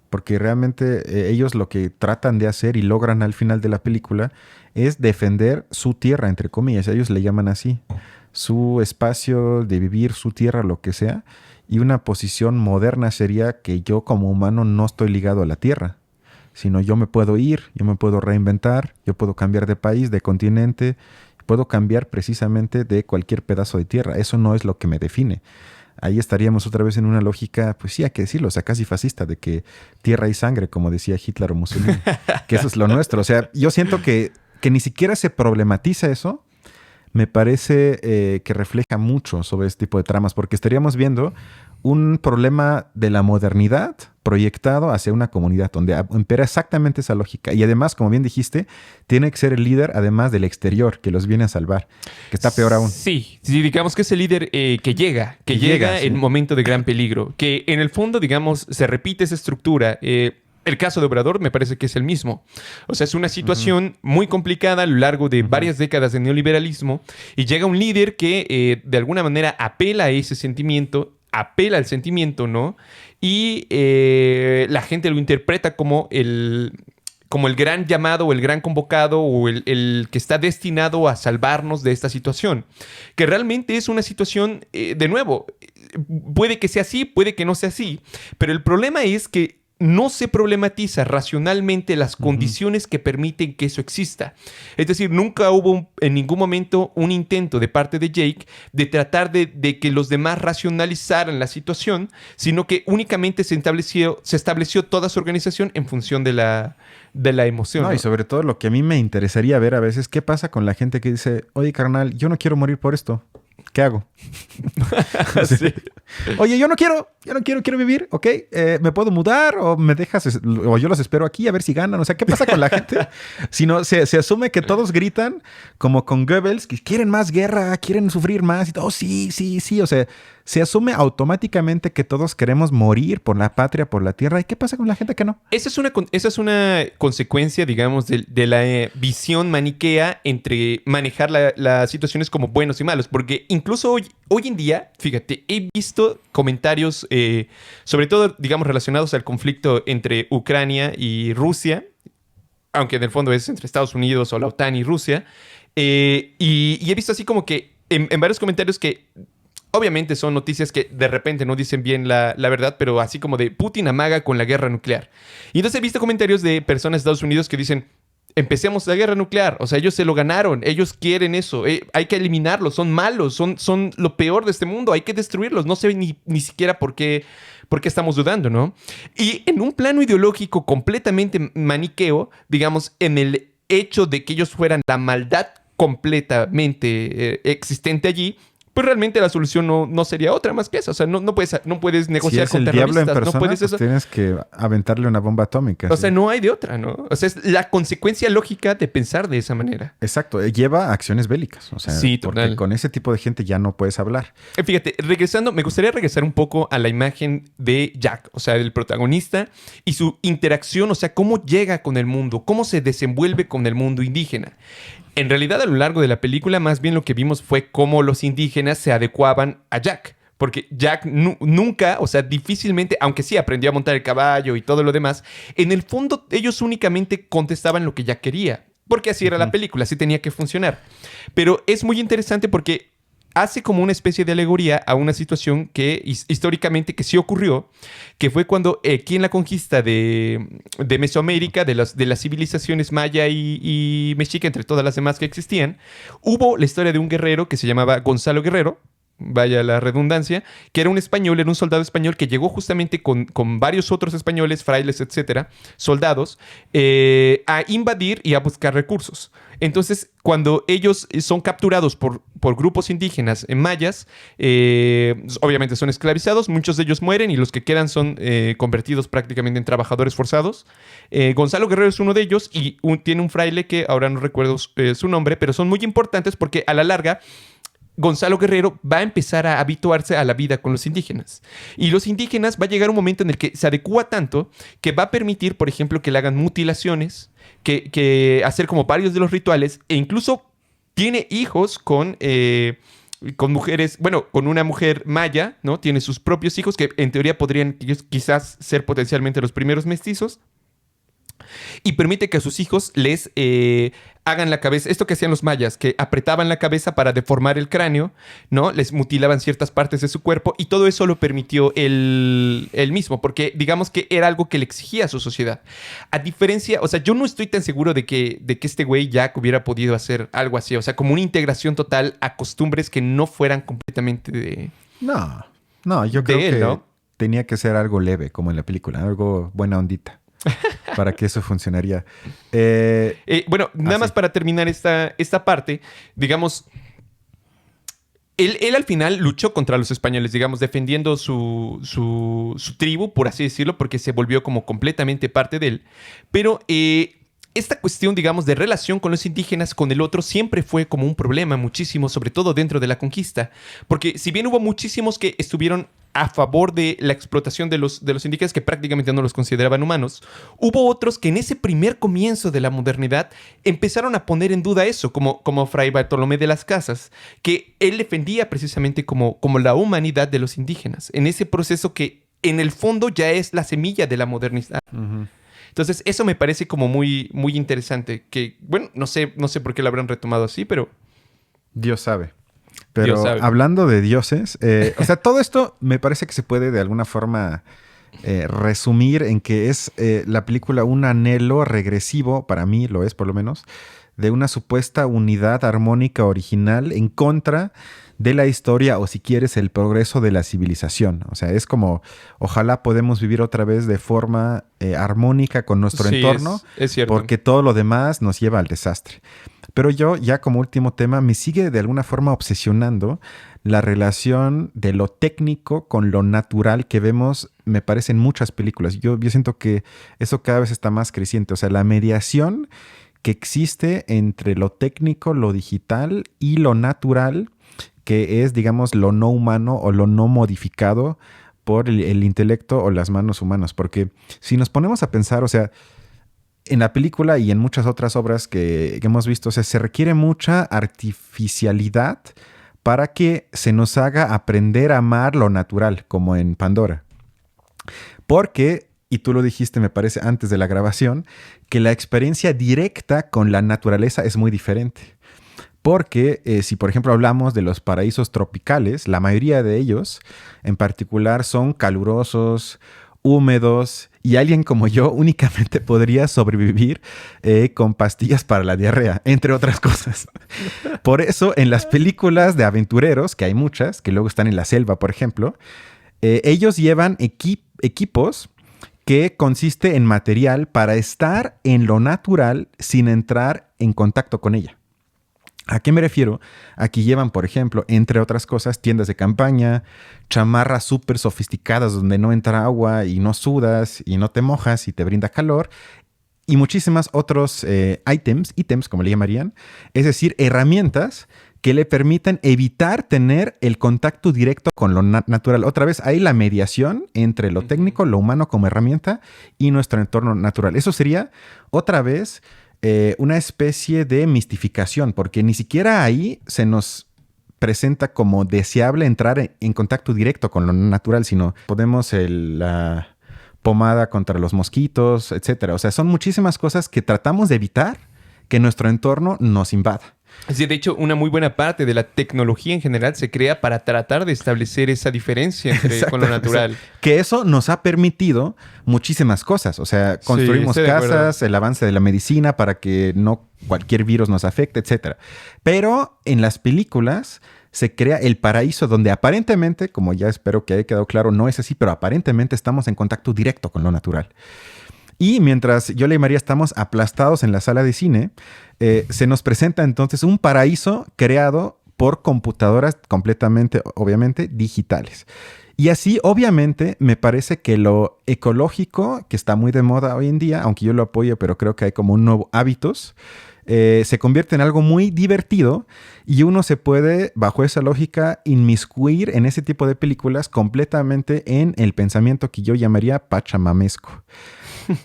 Porque realmente ellos lo que tratan de hacer y logran al final de la película es defender su tierra, entre comillas, ellos le llaman así, su espacio de vivir, su tierra, lo que sea, y una posición moderna sería que yo como humano no estoy ligado a la tierra, sino yo me puedo ir, yo me puedo reinventar, yo puedo cambiar de país, de continente, puedo cambiar precisamente de cualquier pedazo de tierra. Eso no es lo que me define. Ahí estaríamos otra vez en una lógica, pues sí, hay que decirlo, o sea, casi fascista, de que tierra y sangre, como decía Hitler o Mussolini, que eso es lo nuestro. O sea, yo siento que ni siquiera se problematiza eso. Me parece que refleja mucho sobre este tipo de tramas, porque estaríamos viendo un problema de la modernidad proyectado hacia una comunidad donde impera exactamente esa lógica. Y además, como bien dijiste, tiene que ser el líder, además del exterior, que los viene a salvar, que está peor aún. Sí, digamos que es el líder que llega sí, en momento de gran peligro, que en el fondo, digamos, se repite esa estructura. El caso de Obrador me parece que es el mismo. O sea, es una situación muy complicada a lo largo de varias décadas de neoliberalismo, y llega un líder que de alguna manera apela a ese sentimiento, apela al sentimiento, ¿no? Y la gente lo interpreta como como el gran llamado o el gran convocado o el que está destinado a salvarnos de esta situación. Que realmente es una situación, de nuevo, puede que sea así, puede que no sea así, pero el problema es que no se problematiza racionalmente las condiciones que permiten que eso exista. Es decir, nunca hubo en ningún momento un intento de parte de Jake de tratar de que los demás racionalizaran la situación, sino que únicamente se estableció toda su organización en función de la emoción. No, ¿no? y sobre todo lo que a mí me interesaría ver a veces, ¿qué pasa con la gente que dice, oye, carnal, yo no quiero morir por esto? ¿Qué hago? Sí. Oye, yo no quiero vivir, ¿ok? ¿Me puedo mudar o me dejas, o yo los espero aquí a ver si ganan? O sea, ¿qué pasa con la gente? Si no, se asume que todos gritan como con Goebbels, que quieren más guerra, quieren sufrir más y todo. Oh, sí, sí, sí. O sea, se asume automáticamente que todos queremos morir por la patria, por la tierra. ¿Y qué pasa con la gente que no? Esa es una consecuencia, digamos, de la visión maniquea entre manejar las situaciones como buenos y malos. Porque incluso hoy en día, fíjate, he visto comentarios, sobre todo, digamos, relacionados al conflicto entre Ucrania y Rusia, aunque en el fondo es entre Estados Unidos o la OTAN y Rusia. Y he visto así como que en varios comentarios que obviamente son noticias que de repente no dicen bien la verdad, pero así como de Putin amaga con la guerra nuclear. Y entonces he visto comentarios de personas de Estados Unidos que dicen, empecemos la guerra nuclear. O sea, ellos se lo ganaron, ellos quieren eso, hay que eliminarlos, son malos, son lo peor de este mundo, hay que destruirlos. No sé ni siquiera por qué estamos dudando, ¿no? Y en un plano ideológico completamente maniqueo, digamos, en el hecho de que ellos fueran la maldad completamente existente allí, pues realmente la solución no sería otra más que esa. O sea, no puedes negociar con terroristas. Si es el diablo en persona, no puedes pues tienes que aventarle una bomba atómica. O sea, no hay de otra, ¿no? O sea, es la consecuencia lógica de pensar de esa manera. Exacto. Lleva acciones bélicas. O sea, sí, porque con ese tipo de gente ya no puedes hablar. Fíjate, me gustaría regresar un poco a la imagen de Jack, o sea, del protagonista y su interacción, o sea, cómo llega con el mundo, cómo se desenvuelve con el mundo indígena. En realidad, a lo largo de la película, más bien lo que vimos fue cómo los indígenas se adecuaban a Jack. Porque Jack nunca, o sea, difícilmente, aunque sí aprendió a montar el caballo y todo lo demás, en el fondo ellos únicamente contestaban lo que Jack quería. Porque así era la película, así tenía que funcionar. Pero es muy interesante porque hace como una especie de alegoría a una situación que históricamente que sí ocurrió, que fue cuando aquí en la conquista de Mesoamérica, de las civilizaciones maya y mexica, entre todas las demás que existían, hubo la historia de un guerrero que se llamaba Gonzalo Guerrero, vaya la redundancia, que era un español, era un soldado español que llegó justamente con varios otros españoles, frailes, etcétera, soldados, a invadir y a buscar recursos. Entonces, cuando ellos son capturados por grupos indígenas mayas, obviamente son esclavizados, muchos de ellos mueren y los que quedan son convertidos prácticamente en trabajadores forzados. Gonzalo Guerrero es uno de ellos y tiene un fraile que ahora no recuerdo su nombre, pero son muy importantes porque a la larga Gonzalo Guerrero va a empezar a habituarse a la vida con los indígenas. Y los indígenas va a llegar un momento en el que se adecúa tanto que va a permitir, por ejemplo, que le hagan mutilaciones, que hacer como varios de los rituales, e incluso tiene hijos con mujeres, bueno, con una mujer maya, ¿no? Tiene sus propios hijos que en teoría podrían quizás ser potencialmente los primeros mestizos. Y permite que a sus hijos les hagan la cabeza, esto que hacían los mayas, que apretaban la cabeza para deformar el cráneo, ¿no? Les mutilaban ciertas partes de su cuerpo y todo eso lo permitió él mismo, porque digamos que era algo que le exigía a su sociedad. A diferencia, o sea, yo no estoy tan seguro de que este güey Jack hubiera podido hacer algo así, o sea, como una integración total a costumbres que no fueran completamente de... No, yo creo que ¿no? Tenía que ser algo leve, como en la película, algo buena ondita. Para que eso funcionaría. Bueno, nada más para terminar esta parte, digamos, él al final luchó contra los españoles, digamos, defendiendo su tribu, por así decirlo, porque se volvió como completamente parte de él. Pero esta cuestión, digamos, de relación con los indígenas, con el otro, siempre fue como un problema muchísimo, sobre todo dentro de la conquista. Porque si bien hubo muchísimos que estuvieron a favor de la explotación de los indígenas, que prácticamente no los consideraban humanos, hubo otros que en ese primer comienzo de la modernidad empezaron a poner en duda eso, como Fray Bartolomé de las Casas, que él defendía precisamente como la humanidad de los indígenas, en ese proceso que en el fondo ya es la semilla de la modernidad. Uh-huh. Entonces, eso me parece como muy, muy interesante. Que, bueno, no sé por qué lo habrán retomado así, pero Dios sabe. Dios Pero sabe. hablando de dioses, o sea, todo esto me parece que se puede de alguna forma resumir en que es la película un anhelo regresivo, para mí lo es por lo menos, de una supuesta unidad armónica original en contra de la historia o si quieres el progreso de la civilización. O sea, es como ojalá podemos vivir otra vez de forma armónica con nuestro Sí, entorno es cierto. porque todo lo demás nos lleva al desastre. Pero yo, ya como último tema, me sigue de alguna forma obsesionando la relación de lo técnico con lo natural que vemos, me parece, en muchas películas. Yo siento que eso cada vez está más creciente. O sea, la mediación que existe entre lo técnico, lo digital y lo natural, que es, digamos, lo no humano o lo no modificado por el intelecto o las manos humanas. Porque si nos ponemos a pensar, o sea, en la película y en muchas otras obras que hemos visto, o sea, se requiere mucha artificialidad para que se nos haga aprender a amar lo natural, como en Pandora. Porque, y tú lo dijiste, me parece, antes de la grabación, que la experiencia directa con la naturaleza es muy diferente. Porque si, por ejemplo, hablamos de los paraísos tropicales, la mayoría de ellos, en particular, son calurosos, húmedos, y alguien como yo únicamente podría sobrevivir con pastillas para la diarrea, entre otras cosas. Por eso, en las películas de aventureros, que hay muchas, que luego están en la selva, por ejemplo, ellos llevan equipos que consiste en material para estar en lo natural sin entrar en contacto con ella. ¿A qué me refiero? Aquí llevan, por ejemplo, entre otras cosas, tiendas de campaña, chamarras súper sofisticadas donde no entra agua y no sudas y no te mojas y te brinda calor, y muchísimas otros ítems, como le llamarían, es decir, herramientas que le permitan evitar tener el contacto directo con lo natural. Otra vez, hay la mediación entre lo técnico, lo humano como herramienta y nuestro entorno natural. Eso sería, otra vez, una especie de mistificación, porque ni siquiera ahí se nos presenta como deseable entrar en contacto directo con lo natural, sino podemos la pomada contra los mosquitos, etcétera. O sea, son muchísimas cosas que tratamos de evitar que nuestro entorno nos invada. Sí, de hecho, una muy buena parte de la tecnología en general se crea para tratar de establecer esa diferencia con lo natural. Que eso nos ha permitido muchísimas cosas. O sea, construimos casas, el avance de la medicina para que no cualquier virus nos afecte, etcétera. Pero en las películas se crea el paraíso donde aparentemente, como ya espero que haya quedado claro, no es así, pero aparentemente estamos en contacto directo con lo natural. Y mientras yo y María estamos aplastados en la sala de cine, se nos presenta entonces un paraíso creado por computadoras completamente, obviamente, digitales. Y así, obviamente, me parece que lo ecológico, que está muy de moda hoy en día, aunque yo lo apoyo, pero creo que hay como un nuevo hábitos, se convierte en algo muy divertido y uno se puede, bajo esa lógica, inmiscuir en ese tipo de películas completamente en el pensamiento que yo llamaría pachamamesco.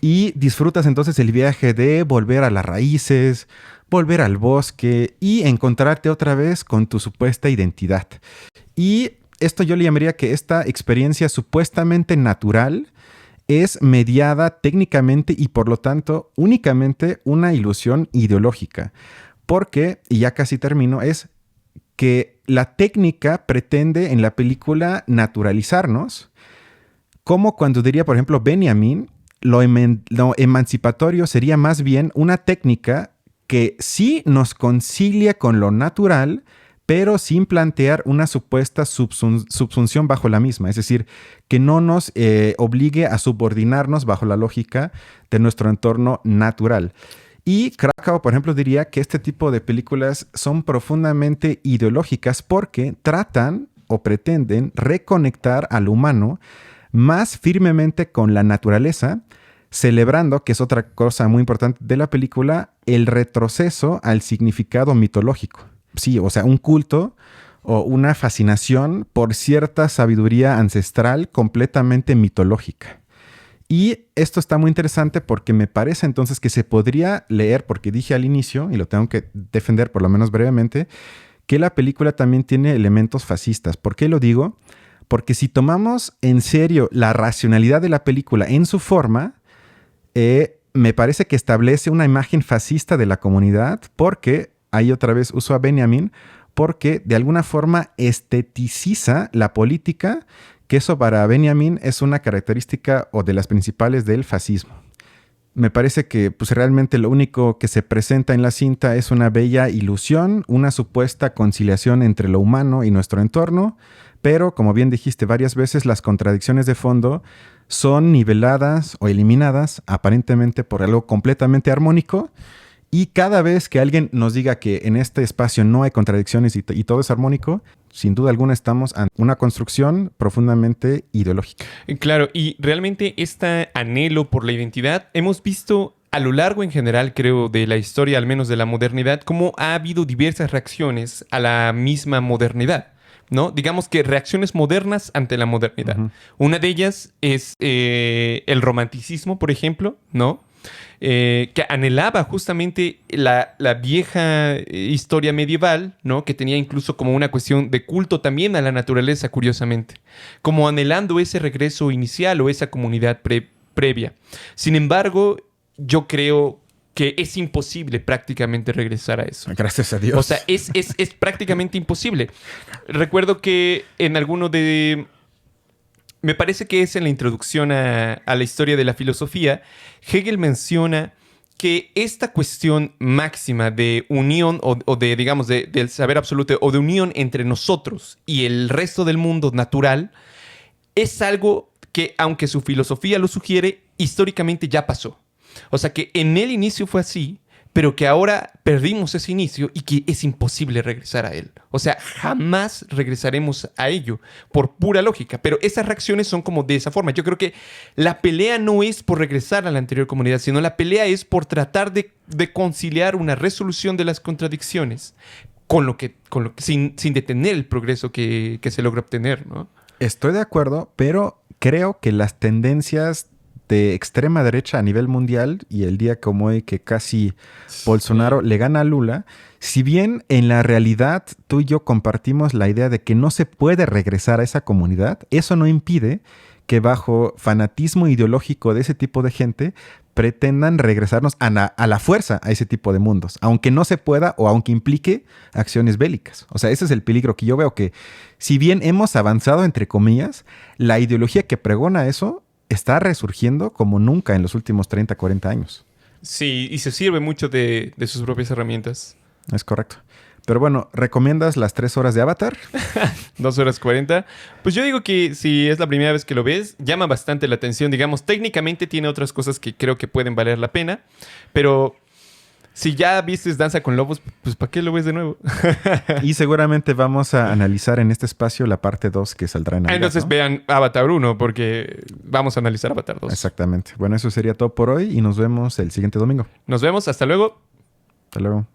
Y disfrutas entonces el viaje de volver a las raíces, volver al bosque y encontrarte otra vez con tu supuesta identidad. Y esto yo le llamaría que esta experiencia supuestamente natural es mediada técnicamente y por lo tanto únicamente una ilusión ideológica. Porque, y ya casi termino, es que la técnica pretende en la película naturalizarnos, como cuando diría, por ejemplo, Benjamin, lo emancipatorio sería más bien una técnica que sí nos concilia con lo natural, pero sin plantear una supuesta subsunción bajo la misma. Es decir, que no nos obligue a subordinarnos bajo la lógica de nuestro entorno natural. Y Krakow, por ejemplo, diría que este tipo de películas son profundamente ideológicas porque tratan o pretenden reconectar al humano más firmemente con la naturaleza, celebrando, que es otra cosa muy importante de la película, el retroceso al significado mitológico. Sí, o sea, un culto o una fascinación por cierta sabiduría ancestral completamente mitológica. Y esto está muy interesante porque me parece entonces que se podría leer, porque dije al inicio, y lo tengo que defender por lo menos brevemente, que la película también tiene elementos fascistas. ¿Por qué lo digo? Porque si tomamos en serio la racionalidad de la película en su forma, me parece que establece una imagen fascista de la comunidad porque, ahí otra vez uso a Benjamin, porque de alguna forma esteticiza la política, que eso para Benjamin es una característica o de las principales del fascismo. Me parece que pues, realmente lo único que se presenta en la cinta es una bella ilusión, una supuesta conciliación entre lo humano y nuestro entorno, pero como bien dijiste varias veces, las contradicciones de fondo son niveladas o eliminadas aparentemente por algo completamente armónico. Y cada vez que alguien nos diga que en este espacio no hay contradicciones y todo es armónico, sin duda alguna estamos ante una construcción profundamente ideológica. Claro, y realmente este anhelo por la identidad hemos visto a lo largo en general, creo, de la historia, al menos de la modernidad, cómo ha habido diversas reacciones a la misma modernidad, ¿no? Digamos que reacciones modernas ante la modernidad. Uh-huh. Una de ellas es el romanticismo, por ejemplo, ¿no? Que anhelaba justamente la vieja historia medieval, ¿no? Que tenía incluso como una cuestión de culto también a la naturaleza, curiosamente. Como anhelando ese regreso inicial o esa comunidad previa. Sin embargo, yo creo que es imposible prácticamente regresar a eso. Gracias a Dios. O sea, es prácticamente imposible. Recuerdo que en alguno de... Me parece que es en la introducción a la historia de la filosofía, Hegel menciona que esta cuestión máxima de unión o de, digamos, del saber absoluto o de unión entre nosotros y el resto del mundo natural es algo que, aunque su filosofía lo sugiere, históricamente ya pasó. O sea que en el inicio fue así, pero que ahora perdimos ese inicio y que es imposible regresar a él. O sea, jamás regresaremos a ello por pura lógica. Pero esas reacciones son como de esa forma. Yo creo que la pelea no es por regresar a la anterior comunidad, sino la pelea es por tratar de conciliar una resolución de las contradicciones con lo que sin detener el progreso que se logra obtener, ¿no? Estoy de acuerdo, pero creo que las tendencias de extrema derecha a nivel mundial y el día como hoy que casi Bolsonaro le gana a Lula, si bien en la realidad tú y yo compartimos la idea de que no se puede regresar a esa comunidad, eso no impide que bajo fanatismo ideológico de ese tipo de gente pretendan regresarnos a la fuerza a ese tipo de mundos, aunque no se pueda o aunque implique acciones bélicas. O sea, ese es el peligro que yo veo, que si bien hemos avanzado, entre comillas, la ideología que pregona eso está resurgiendo como nunca en los últimos 30, 40 años. Sí, y se sirve mucho de sus propias herramientas. Es correcto. Pero bueno, ¿recomiendas las 3 horas de Avatar? 2 horas 40. Pues yo digo que si es la primera vez que lo ves, llama bastante la atención. Digamos, técnicamente tiene otras cosas que creo que pueden valer la pena. Pero si ya vistes Danza con Lobos, pues ¿para qué lo ves de nuevo? Y seguramente vamos a analizar en este espacio la parte 2 que saldrá en Navidad, entonces, ¿no? Vean Avatar 1 porque vamos a analizar Avatar 2. Exactamente. Bueno, eso sería todo por hoy y nos vemos el siguiente domingo. Nos vemos. Hasta luego. Hasta luego.